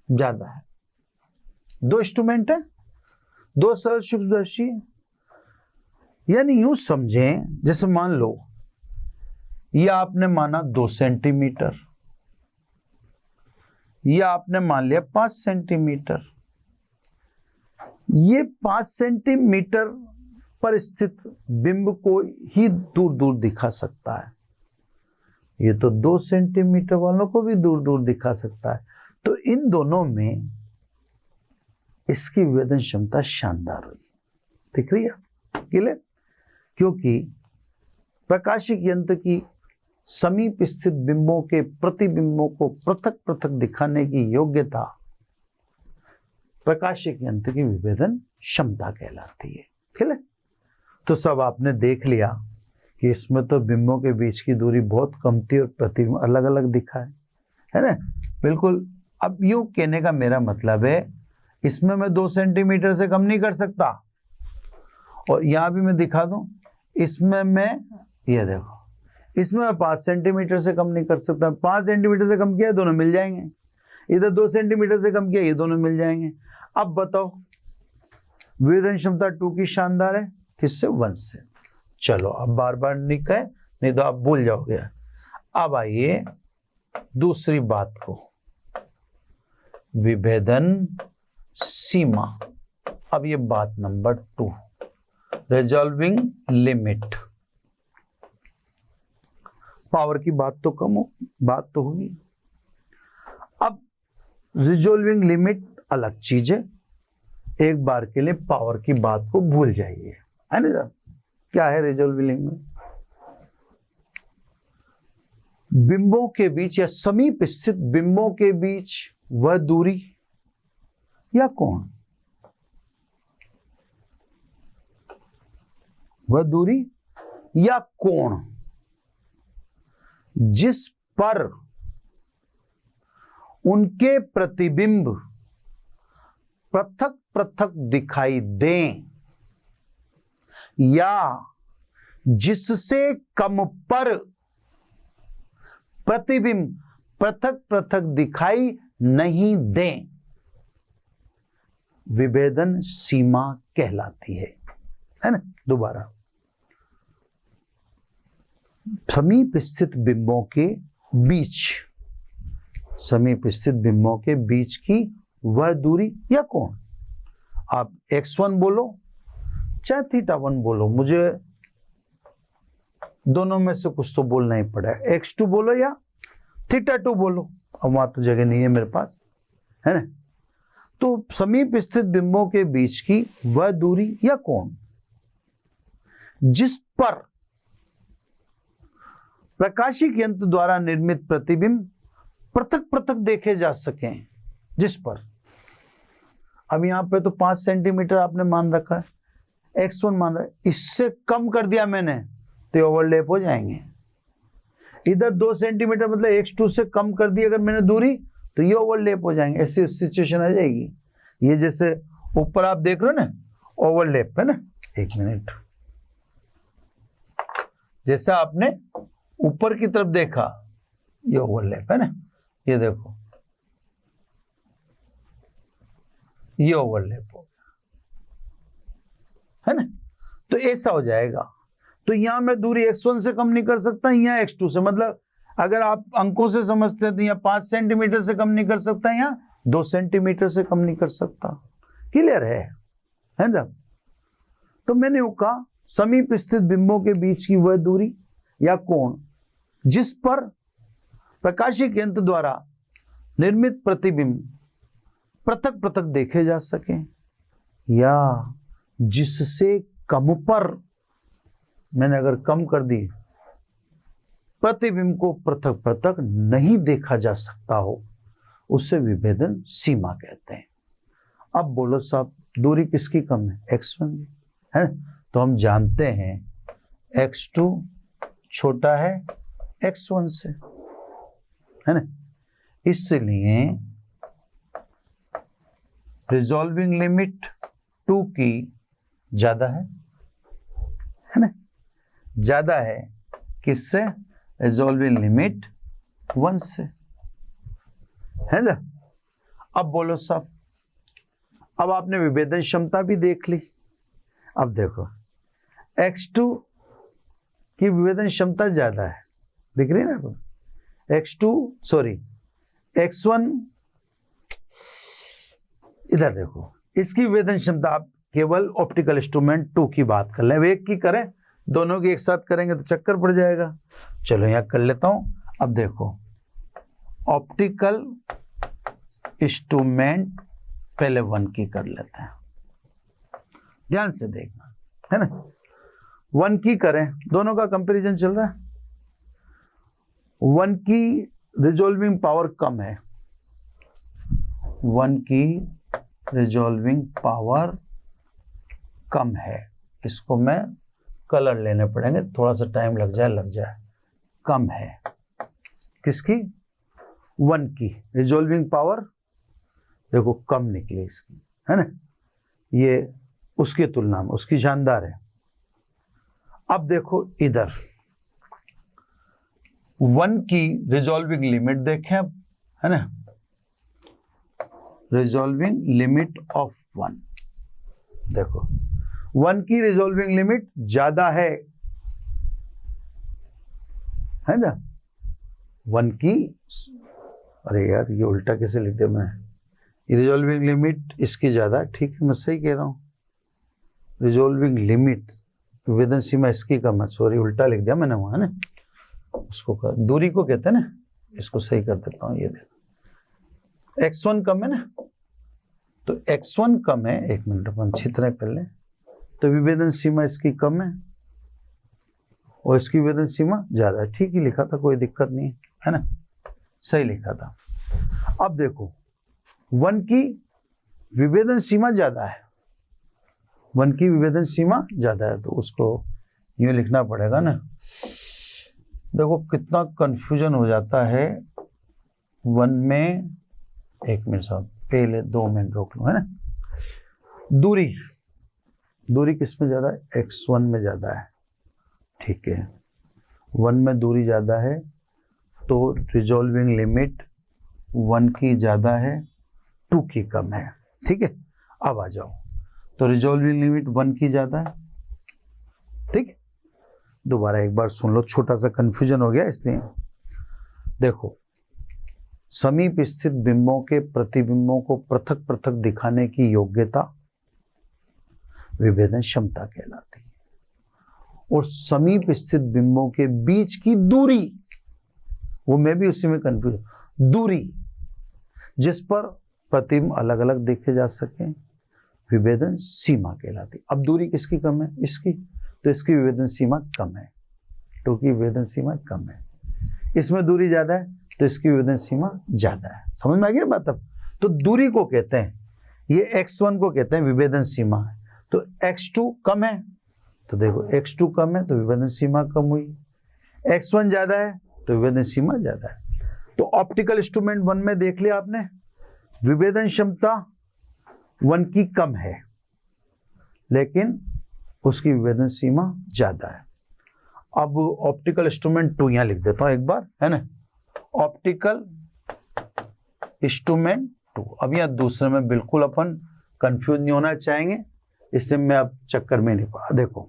ज्यादा है। 2 इंस्ट्रूमेंट है, 2 सरल सूक्ष्मदर्शी है, यानी यूं समझें जैसे मान लो ये आपने माना 2 सेंटीमीटर, ये आपने मान लिया 5 सेंटीमीटर। ये 5 सेंटीमीटर पर स्थित बिंब को ही दूर दूर दिखा सकता है, ये तो 2 सेंटीमीटर वालों को भी दूर दूर दिखा सकता है। तो इन दोनों में इसकी विभेदन क्षमता शानदार हुई, दिख रही है क्लियर। क्योंकि प्रकाशिक यंत्र की समीप स्थित बिंबों के प्रतिबिंबों को पृथक पृथक दिखाने की योग्यता प्रकाशिक यंत्र की विभेदन क्षमता कहलाती है, ठीक है। तो सब आपने देख लिया कि इसमें तो बिंबों के बीच की दूरी बहुत कम थी और प्रतिबिंब अलग अलग दिखा है ना। बिल्कुल अब यूं कहने का मेरा मतलब है, इसमें मैं 2 सेंटीमीटर से कम नहीं कर सकता, और यहां भी मैं दिखा दूं, इसमें मैं, ये देखो, इसमें मैं 5 सेंटीमीटर से कम नहीं कर सकता। 5 सेंटीमीटर से कम किया, दोनों मिल जाएंगे। इधर 2 सेंटीमीटर से कम किया, ये दोनों मिल जाएंगे। अब बताओ, विभेदन क्षमता 2 की शानदार है, किससे? 1 से। चलो अब बार बार नहीं कहे, नहीं तो आप भूल जाओगे। अब आइए दूसरी बात को, विभेदन सीमा। अब ये बात नंबर 2, रिजॉल्विंग लिमिट। पावर की बात तो कम हो, बात तो होगी। अब रिजॉल्विंग लिमिट अलग चीज है, एक बार के लिए पावर की बात को भूल जाइए, है ना सर? क्या है रिजॉल्विंग लिमिट? बिंबों के बीच या समीप स्थित बिंबों के बीच वह दूरी या कोण, वह दूरी या कोण जिस पर उनके प्रतिबिंब पृथक पृथक दिखाई दें, या जिससे कम पर प्रतिबिंब पृथक पृथक दिखाई नहीं दें, विभेदन सीमा कहलाती है ना? दोबारा, समीप स्थित बिंबों के बीच, समीप स्थित बिंबों के बीच की वह दूरी या कोण, आप x1 बोलो चाहे θ1 बोलो, मुझे दोनों में से कुछ तो बोलना ही पड़ा है। x2 बोलो या θ2 बोलो, अब वहां तो जगह नहीं है मेरे पास, है ना? तो समीप स्थित बिंबों के बीच की वह दूरी या कोण जिस पर प्रकाशिक यंत्र द्वारा निर्मित प्रतिबिंब पृथक पृथक देखे जा सकें, जिस पर, अब यहां पे तो 5 सेंटीमीटर आपने मान रखा है, x1 मान रहा है, इससे कम कर दिया मैंने तो ओवरलैप हो जाएंगे। इधर 2 सेंटीमीटर मतलब x2 से कम कर दी अगर मैंने दूरी, तो ये ओवरलैप हो जाएंगे। ऐसी सिचुएशन आ जाएगी। ये जैसे ऊपर आप देख रहे हो ना, ओवरलैप है ना, एक मिनट, जैसा आपने ऊपर की तरफ देखा, ये ओवरलैप है ना, ये देखो, ये ओवरलैप हो गया, है ना? तो ऐसा हो जाएगा। तो यहां मैं दूरी x1 से कम नहीं कर सकता, यहाँ x2 से, मतलब अगर आप अंकों से समझते हैं तो यहाँ 5 सेंटीमीटर से कम नहीं कर सकता, यहाँ 2 सेंटीमीटर से कम नहीं कर सकता। क्लियर है ना? तो मैंने वो कहा, समीप स्थित बिंबों के बीच की वह दूरी या कोण जिस पर प्रकाशिक यंत्र द्वारा निर्मित प्रतिबिंब पृथक पृथक देखे जा सके, या जिससे कम पर, मैंने अगर कम कर दी, प्रतिबिंब को पृथक पृथक नहीं देखा जा सकता हो, उससे विभेदन सीमा कहते हैं। अब बोलो साहब, दूरी किसकी कम है? x1 है। तो हम जानते हैं x2 छोटा है x1 से, है ना? इसलिए रिजॉल्विंग लिमिट 2 की ज्यादा है ना? ज्यादा है किससे? रिजॉल्विंग लिमिट 1 से, है ना? अब बोलो साहब, अब आपने विभेदन क्षमता भी देख ली। अब देखो, x2 की विभेदन क्षमता ज्यादा है, दिख रही है ना? x1, इधर देखो, इसकी विभेदन क्षमता, आप केवल ऑप्टिकल इंस्ट्रूमेंट 2 की बात कर लें, एक की करें, दोनों की एक साथ करेंगे तो चक्कर पड़ जाएगा। चलो यहां कर लेता हूं। अब देखो, ऑप्टिकल इंस्ट्रूमेंट पहले 1 की कर लेते हैं, ध्यान से देखना, है ना? 1 की करें, दोनों का कंपैरिजन चल रहा है। 1 की रिजॉल्विंग पावर कम है, 1 की रिजॉल्विंग पावर कम है। इसको मैं कलर लेने पड़ेंगे, थोड़ा सा टाइम लग जाए, कम है किसकी? 1 की रिजॉल्विंग पावर देखो कम निकली इसकी, है ना, ये उसकी तुलना में उसकी शानदार है। अब देखो इधर 1 की रिजॉल्विंग लिमिट देखें अब, है ना, रिजॉल्विंग लिमिट ऑफ 1, देखो 1 की रिजॉल्विंग लिमिट ज्यादा है ना, 1 की, अरे यार ये उल्टा कैसे लिख दिया मैं, रिजॉल्विंग लिमिट इसकी ज्यादा, ठीक है मैं सही कह रहा हूँ, रिजॉल्विंग लिमिट विवेदन सीमा इसकी कम है, सॉरी उल्टा लिख दिया मैंने वहां, है ना, उसको दूरी को कहते हैं ना, इसको सही कर देता हूँ, ये देखो x1 कम है ना, तो x1 कम है, एक मिनट अपन अच्छी तरह कर लें, तो विभेदन सीमा इसकी कम है और इसकी विभेदन सीमा ज्यादा है, ठीक ही लिखा था, कोई दिक्कत नहीं है ना, सही लिखा था। अब देखो 1 की विभेदन सीमा ज्यादा है, 1 की विभेदन सीमा ज्यादा है, तो उसको यूं लिखना पड़ेगा ना, देखो कितना कंफ्यूजन हो जाता है 1 में, एक मिनट साहब पहले 2 मिनट रोक लो, है ना, दूरी किस में ज्यादा है, x1 में ज्यादा है, ठीक है, 1 में दूरी ज्यादा है तो रिजॉल्विंग लिमिट 1 की ज्यादा है, 2 की कम है, ठीक है। अब आ जाओ, तो रिजॉल्विंग लिमिट 1 की ज्यादा है, ठीक, दोबारा एक बार सुन लो, छोटा सा कंफ्यूजन हो गया इसलिए। देखो समीप स्थित बिंबों के प्रतिबिंबों को पृथक पृथक दिखाने की योग्यता विभेदन क्षमता कहलाती है, और समीप स्थित बिंबों के बीच की दूरी, वो मैं भी उसी में कंफ्यूज, दूरी जिस पर प्रतिबिंब अलग अलग देखे जा सके विभेदन सीमा कहलाती। अब दूरी किसकी कम है, इसकी, तो इसकी विभेदन सीमा कम है, 2 की विभेदन सीमा कम है, इसमें दूरी ज्यादा है तो इसकी विभेदन सीमा ज्यादा है, समझ में आ गई बात। अब तो दूरी को कहते हैं, ये x1 को कहते हैं विभेदन सीमा, तो x2 कम है, तो देखो x2 कम है तो विभेदन सीमा कम हुई, x1 ज्यादा है तो विभेदन सीमा ज्यादा है। तो ऑप्टिकल इंस्ट्रूमेंट 1 में देख लिया आपने, विभेदन क्षमता 1 की कम है लेकिन उसकी विभेदन सीमा ज्यादा है। अब ऑप्टिकल इंस्ट्रूमेंट 2 यहां लिख देता हूं एक बार, है ना, ऑप्टिकल इंस्ट्रूमेंट 2। अब यहां दूसरे में बिल्कुल अपन कंफ्यूज नहीं होना चाहेंगे, इससे मैं अब चक्कर में नहीं पड़ा। देखो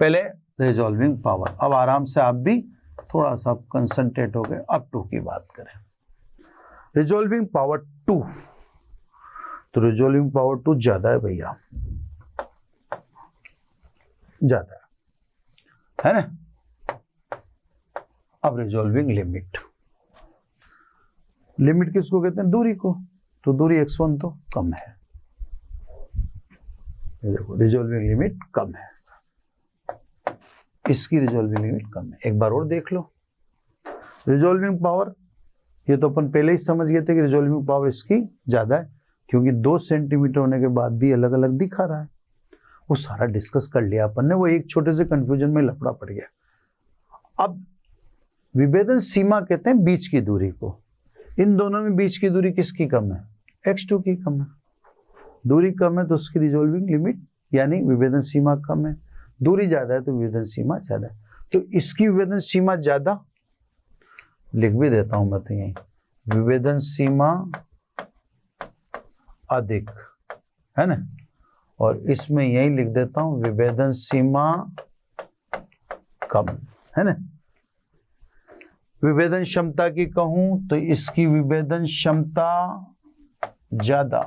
पहले रिजॉल्विंग पावर, अब आराम से आप भी थोड़ा सा कंसंट्रेट हो गए। अब 2 की बात करें, रिजॉल्विंग पावर 2, तो रिजॉल्विंग पावर 2 ज्यादा है भैया, ज्यादा है ना। अब रिजॉल्विंग लिमिट, लिमिट किसको कहते हैं, दूरी को, तो दूरी x1 तो कम है, ये देखो रिजॉल्विंग लिमिट कम है, इसकी रिजॉल्विंग लिमिट कम है। एक बार और देख लो, रिजॉल्विंग पावर, ये तो अपन पहले ही समझ गए थे कि रिजॉल्विंग पावर इसकी ज्यादा है, क्योंकि 2 सेंटीमीटर होने के बाद भी अलग अलग दिखा रहा है, वो सारा डिस्कस कर लिया अपन ने, वो एक छोटे से कंफ्यूजन में लफड़ा पड़ गया। अब विभेदन सीमा कहते हैं बीच की दूरी को, इन दोनों में बीच की दूरी किसकी कम है, x2 की कम है, दूरी कम है तो उसकी रिजॉल्विंग लिमिट यानी विभेदन सीमा कम है, दूरी ज्यादा है तो विभेदन सीमा ज्यादा है, तो इसकी विभेदन सीमा ज्यादा, लिख भी देता हूं मैं तो यही, विभेदन सीमा अधिक, है ना, और इसमें यही लिख देता हूं विभेदन सीमा कम, है ना। विभेदन क्षमता की कहूं तो इसकी विभेदन क्षमता ज्यादा,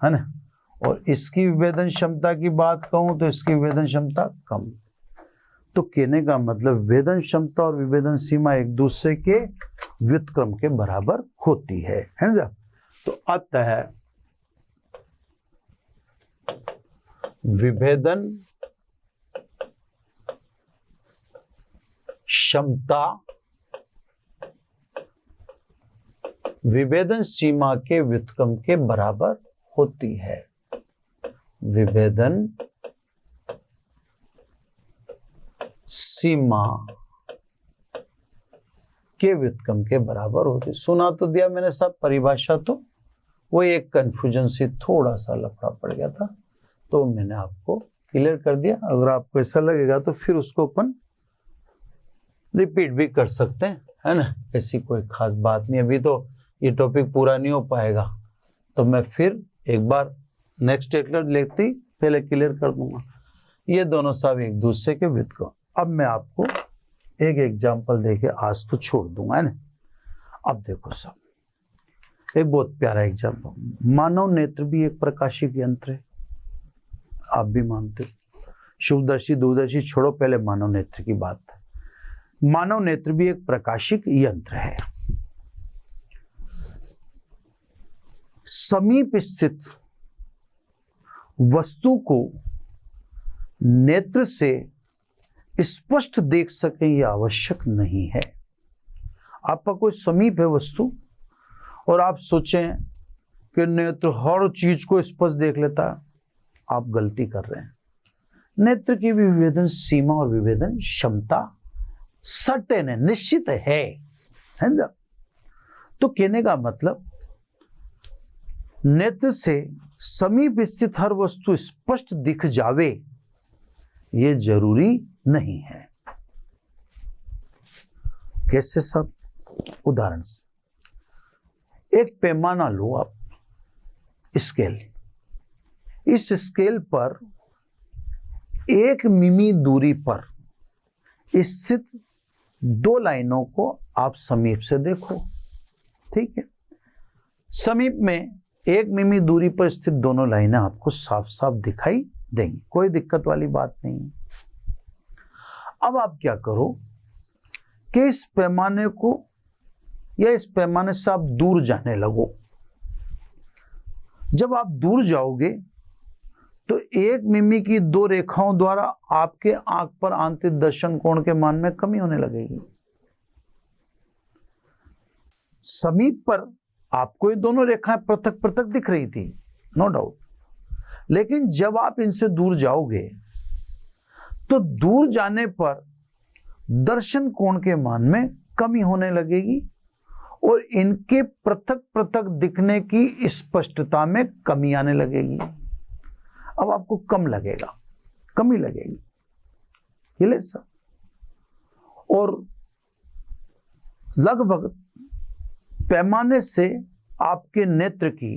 है ना, और इसकी विभेदन क्षमता की बात कहूं तो इसकी विभेदन क्षमता कम। तो कहने का मतलब विभेदन क्षमता और विभेदन सीमा एक दूसरे के व्युत्क्रम के बराबर होती है ना। तो अतः विभेदन क्षमता विभेदन सीमा के व्युत्क्रम के बराबर होती है, विभेदन सीमा के व्युत्क्रम के बराबर होती। सुना तो दिया मैंने साहब परिभाषा, तो वो एक कंफ्यूजन से थोड़ा सा लफड़ा पड़ गया था, तो मैंने आपको क्लियर कर दिया। अगर आपको ऐसा लगेगा तो फिर उसको अपन रिपीट भी कर सकते हैं, है ना, ऐसी कोई खास बात नहीं। अभी तो ये टॉपिक पूरा नहीं हो पाएगा, तो मैं फिर एक बार नेक्स्ट लेक्चर लेती पहले क्लियर कर दूंगा। ये दोनों सब एक दूसरे के व्युत्क्रम। अब मैं आपको एक एग्जांपल देके आज तो छोड़ दूंगा, है ना। अब देखो सब, एक बहुत प्यारा एग्जांपल। मानव नेत्र भी एक प्रकाशिक यंत्र है, आप भी मानते हो। शुभदर्शी दूरदर्शी छोड़ो, पहले मानव नेत्र की बात है। मानव नेत्र भी एक प्रकाशिक यंत्र है। समीप स्थित वस्तु को नेत्र से स्पष्ट देख सके यह आवश्यक नहीं है। आपका कोई समीप है वस्तु और आप सोचें कि नेत्र हर चीज को स्पष्ट देख लेता है, आप गलती कर रहे हैं। नेत्र की भी विवेदन सीमा और विवेदन क्षमता सर्टेन है, निश्चित है ना। तो कहने का मतलब नेत्र से समीप स्थित हर वस्तु स्पष्ट दिख जावे ये जरूरी नहीं है। कैसे सब? उदाहरण से एक पैमाना लो आप, स्केल। इस स्केल पर 1 मिमी दूरी पर स्थित 2 लाइनों को आप समीप से देखो, ठीक है। समीप में 1 मिमी दूरी पर स्थित दोनों लाइनें आपको साफ साफ दिखाई देंगी, कोई दिक्कत वाली बात नहीं। अब आप क्या करो कि इस पैमाने को या इस पैमाने से आप दूर जाने लगो। जब आप दूर जाओगे तो 1 मिमी की 2 रेखाओं द्वारा आपके आंख पर आंतरिक दर्शन कोण के मान में कमी होने लगेगी। समीप पर आपको ये दोनों रेखाएं पृथक पृथक दिख रही थी, नो डाउट, लेकिन जब आप इनसे दूर जाओगे तो दूर जाने पर दर्शन कोण के मान में कमी होने लगेगी और इनके पृथक पृथक दिखने की स्पष्टता में कमी आने लगेगी। अब आपको कम लगेगा, कमी लगेगी, क्लियर सर। और लगभग पैमाने से आपके नेत्र की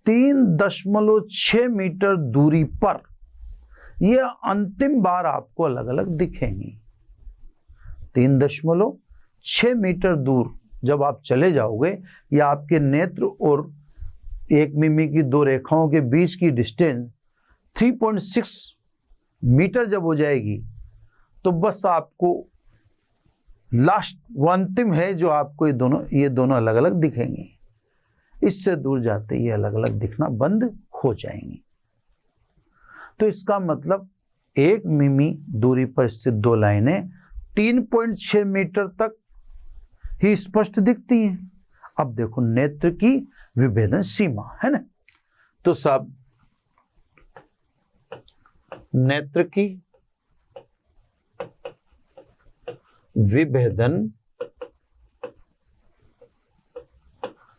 3.6 मीटर दूरी पर यह अंतिम बार आपको अलग अलग दिखेंगी। 3.6 मीटर दूर जब आप चले जाओगे, या आपके नेत्र और 1 मिमी की 2 रेखाओं के बीच की डिस्टेंस 3.6 मीटर जब हो जाएगी, तो बस आपको लास्ट वो अंतिम है जो आपको ये दोनों अलग अलग दिखेंगी। इससे दूर जाते ये अलग अलग दिखना बंद हो जाएंगी। तो इसका मतलब 1 मिमी दूरी पर स्थित 2 लाइनें 3.6 मीटर तक ही स्पष्ट दिखती हैं। अब देखो नेत्र की विभेदन सीमा, है ना। तो साहब नेत्र की विभेदन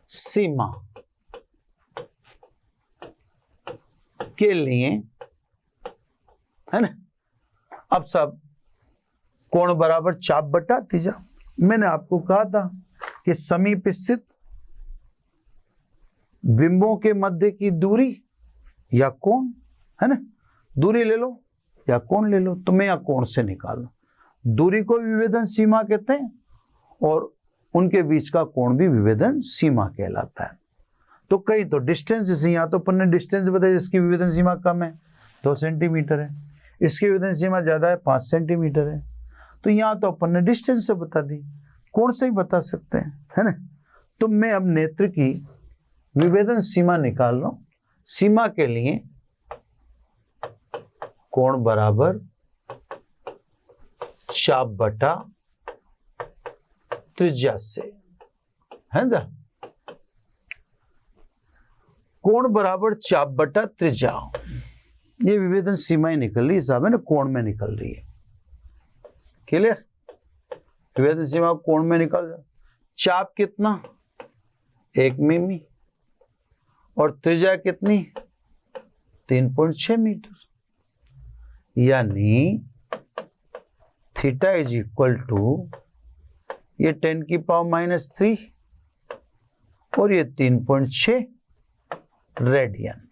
सीमा के लिए, है ना। अब सब कोण बराबर चाप बटा तीजा। मैंने आपको कहा था कि समीप स्थित बिंबों के मध्य की दूरी या कोण, है ना, दूरी ले लो या कोण ले लो, तो मैं या कोण से निकालूं। दूरी को विभेदन सीमा कहते हैं और उनके बीच का कोण भी विभेदन सीमा कहलाता है। तो कहीं तो डिस्टेंस, जैसे यहाँ तो अपन ने डिस्टेंस बताया, इसकी विभेदन सीमा कम है 2 सेंटीमीटर है, इसकी विभेदन सीमा ज्यादा है 5 सेंटीमीटर है। तो यहाँ तो अपन ने डिस्टेंस से बता दी, कोण से ही बता सकते हैं, है ना। तो मैं अब नेत्र की विभेदन सीमा निकाल रहा हूं। सीमा के लिए कोण बराबर चाप बटा त्रिज्या से, है ना। कोण बराबर चाप बटा त्रिज्या, ये विभेदन सीमा ही निकल रही है साहब, है ना, कोण में निकल रही है, क्लियर। विभेदन सीमा कोण में निकल जाए। चाप कितना 1 मिमी और त्रिज्या कितनी 3.6 मीटर, यानी थीटा इज इक्वल टू ये 10⁻³ और ये 3.6 रेडियन।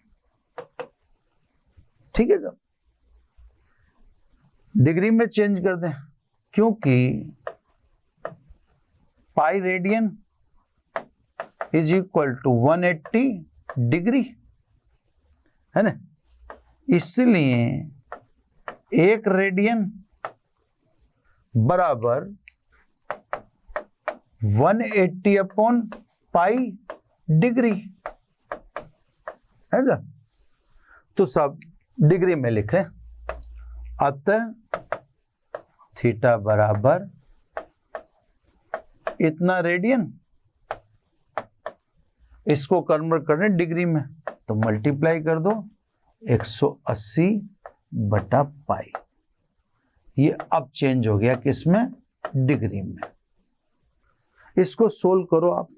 ठीक है, जब डिग्री में चेंज कर दें, क्योंकि pi radian is equal to 180 degree है ना, इसलिए 1 रेडियन बराबर 180 अपॉन पाई डिग्री है ना। तो सब डिग्री में लिखें, अतः थीटा बराबर इतना रेडियन, इसको कन्वर्ट करने डिग्री में तो मल्टीप्लाई कर दो 180 बटा पाई। ये अब चेंज हो गया किसमें, डिग्री में। इसको सोल्व करो आप,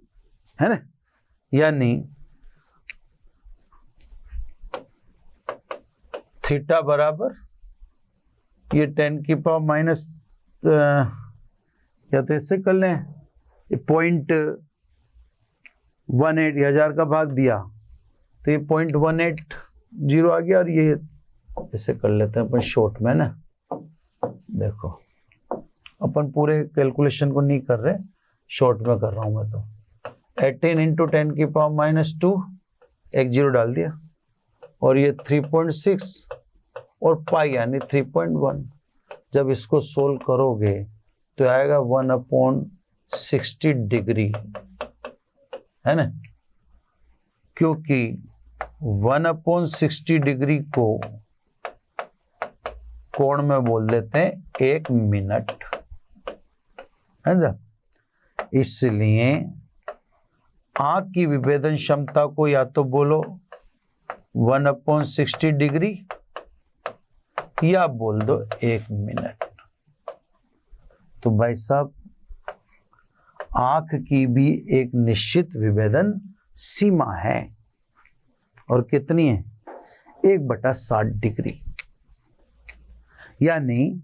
है ना, यानी थीटा बराबर ये 10⁻⁻, या तो इससे कर लें, 0.18 हजार का भाग दिया तो ये 0.180 आ गया, और ये इसे कर लेते हैं अपन शॉर्ट में ना। देखो अपन पूरे कैलकुलेशन को नहीं कर रहे, शॉर्ट में कर रहा हूं मैं। तो 18 × 10⁻², एक 0 डाल दिया, और ये 3.6 और पाई यानी 3.1। जब इसको सोल्व करोगे तो आएगा 1/60 डिग्री, है ना, क्योंकि 1/60 डिग्री को कोण में बोल देते हैं 1 मिनट, है ना। इसलिए आंख की विभेदन क्षमता को या तो बोलो 1/60 डिग्री या बोल दो 1 मिनट। तो भाई साहब, आंख की भी एक निश्चित विभेदन सीमा है, और कितनी है 1/60 डिग्री, यानी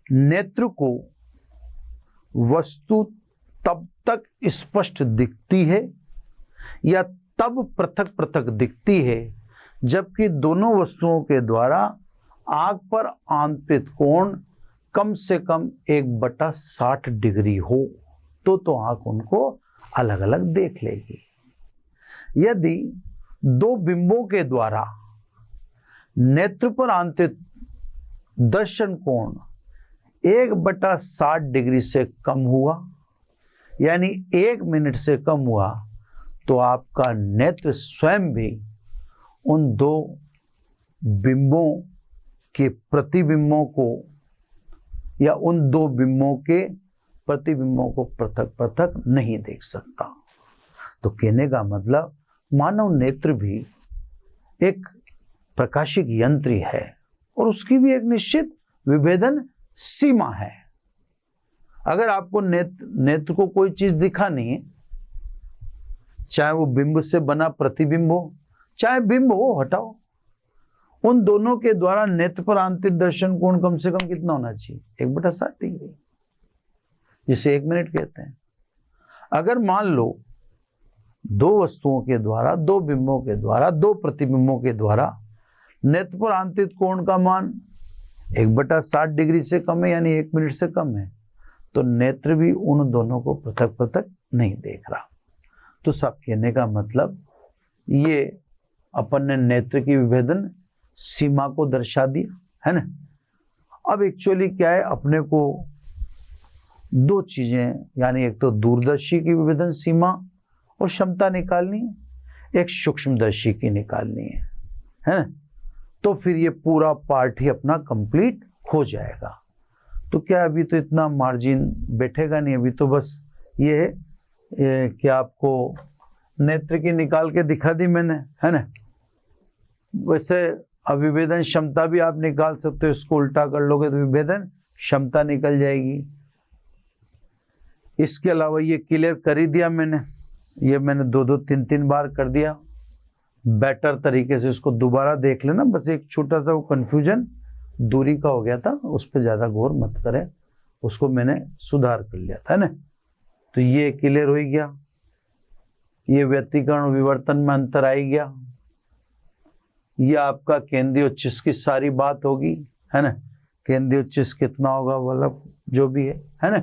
नेत्र को वस्तु तब तक स्पष्ट दिखती है या तब पृथक पृथक दिखती है जबकि दोनों वस्तुओं के द्वारा आंख पर आंतरिक कोण कम से कम 1/60 डिग्री हो, तो आंख उनको अलग अलग देख लेगी। यदि दो बिंबों के द्वारा नेत्र पर आंतरिक दर्शन कोण 1/60 डिग्री से कम हुआ, यानी 1 मिनट से कम हुआ, तो आपका नेत्र स्वयं भी उन दो बिंबों के प्रतिबिंबों को या उन दो बिंबों के प्रतिबिंबों को पृथक पृथक नहीं देख सकता। तो कहने का मतलब मानव नेत्र भी एक प्रकाशिक यंत्र है, और उसकी भी एक निश्चित विभेदन सीमा है। अगर आपको नेत्र को कोई चीज दिखा नहीं है, चाहे वो बिंब से बना प्रतिबिंब हो चाहे बिंब हो, हटाओ, उन दोनों के द्वारा नेत्र पर आंतरिक दर्शन कोण कम से कम कितना होना चाहिए 1/60 डिग्री, जिसे 1 मिनट कहते हैं। अगर मान लो दो वस्तुओं के द्वारा, दो बिंबों के द्वारा, दो प्रतिबिंबों के द्वारा नेत्र पर आंतरिक कोण का मान 1/60 डिग्री से कम है, यानी 1 मिनट से कम है, तो नेत्र भी उन दोनों को पृथक पृथक नहीं देख रहा। तो सब कहने का मतलब ये अपन ने नेत्र की विभेदन सीमा को दर्शा दिया, है ना। अब एक्चुअली क्या है, अपने को दो चीजें, यानी एक तो दूरदर्शी की विभेदन सीमा और क्षमता निकालनी है, एक सूक्ष्मदर्शी की निकालनी है ना। तो फिर ये पूरा पार्ट ही अपना कंप्लीट हो जाएगा। तो क्या अभी तो इतना मार्जिन बैठेगा नहीं, अभी तो बस ये कि आपको नेत्र की निकाल के दिखा दी मैंने, है ना। वैसे अविभेदन क्षमता भी आप निकाल सकते हो, इसको उल्टा कर लोगे तो विभेदन क्षमता निकल जाएगी। इसके अलावा ये क्लियर कर ही दिया मैंने, ये मैंने 2-2 3-3 बार कर दिया। बेटर तरीके से इसको दोबारा देख लेना, बस एक छोटा सा वो कन्फ्यूजन दूरी का हो गया था, उस पर ज़्यादा गौर मत करें, उसको मैंने सुधार कर लिया था ना। तो ये क्लियर हो गया, ये व्यतिकरण विवर्तन में अंतर आ गया, ये आपका केंद्रीय उच्चिष्ट की सारी बात होगी, है ना। केंद्रीय उच्चिष्ट कितना होगा मतलब जो भी है ना।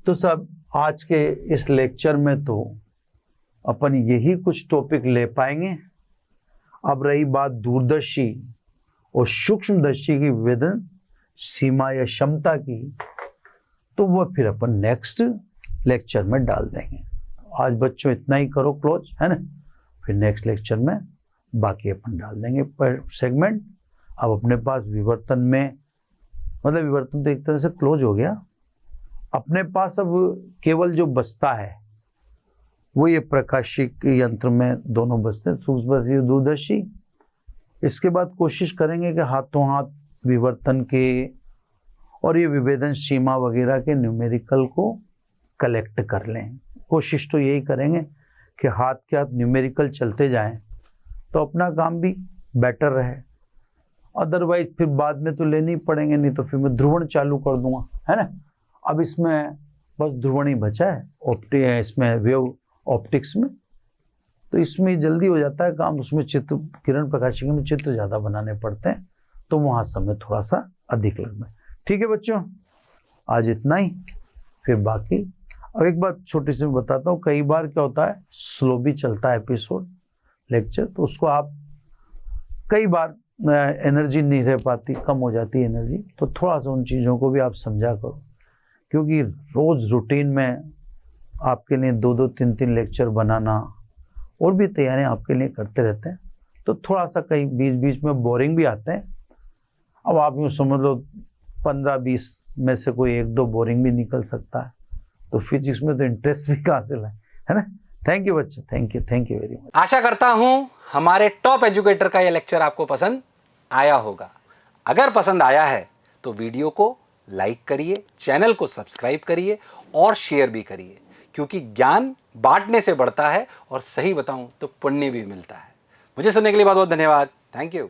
तो सब आज के इस लेक्चर में तो अपन यही कुछ टॉपिक ले पाएंगे। अब रही बात दूरदर्शी और सूक्ष्मदर्शी की विवेदन सीमा या क्षमता की, तो वह फिर अपन नेक्स्ट लेक्चर में डाल देंगे। आज बच्चों इतना ही करो क्लोज, है ना, फिर नेक्स्ट लेक्चर में बाकी अपन डाल देंगे पर सेगमेंट। अब अपने पास विवर्तन में मतलब विवर्तन तो एक तरह से क्लोज हो गया, अपने पास अब केवल जो बचता है वो ये प्रकाशिक यंत्र में दोनों बचते हैं, सूक्ष्मदर्शी और दूरदर्शी। इसके बाद कोशिश करेंगे कि हाथों हाथ विवर्तन के और ये विभेदन सीमा वगैरह के न्यूमेरिकल को कलेक्ट कर लें। कोशिश तो यही करेंगे कि हाथ के हाथ न्यूमेरिकल चलते जाएं तो अपना काम भी बेटर रहे। अदरवाइज फिर बाद में तो लेने ही पड़ेंगे, नहीं तो फिर मैं ध्रुवण चालू कर दूंगा, है ना। अब इसमें बस ध्रुवण ही बचा है इसमें वेव ऑप्टिक्स में, तो इसमें जल्दी हो जाता है काम। उसमें चित्र किरण प्रकाशिकी में चित्र ज़्यादा बनाने पड़ते हैं, तो वहाँ समय थोड़ा सा अधिक लगता है। ठीक है बच्चों, आज इतना ही, फिर बाकी। अब एक बात छोटी सी मैं बताता हूँ, कई बार क्या होता है स्लो भी चलता है एपिसोड लेक्चर, तो उसको आप कई बार एनर्जी नहीं रह पाती, कम हो जाती है एनर्जी, तो थोड़ा सा उन चीज़ों को भी आप समझा करो, क्योंकि रोज़ रूटीन में आपके लिए 2-2 3-3 लेक्चर बनाना और भी तैयारियां आपके लिए करते रहते हैं, तो थोड़ा सा कहीं बीच बीच में बोरिंग भी आते हैं। अब आप यूँ समझ लो 15-20 में से कोई 1-2 बोरिंग भी निकल सकता है, तो फिजिक्स में तो इंटरेस्ट भी कहाँ से लाए, है ना। थैंक यू बच्चे, थैंक यू वेरी मच। आशा करता हूं हमारे टॉप एजुकेटर का यह लेक्चर आपको पसंद आया होगा। अगर पसंद आया है तो वीडियो को लाइक करिए, चैनल को सब्सक्राइब करिए और शेयर भी करिए, क्योंकि ज्ञान बांटने से बढ़ता है और सही बताऊं तो पुण्य भी मिलता है। मुझे सुनने के लिए बहुत बहुत धन्यवाद। Thank you.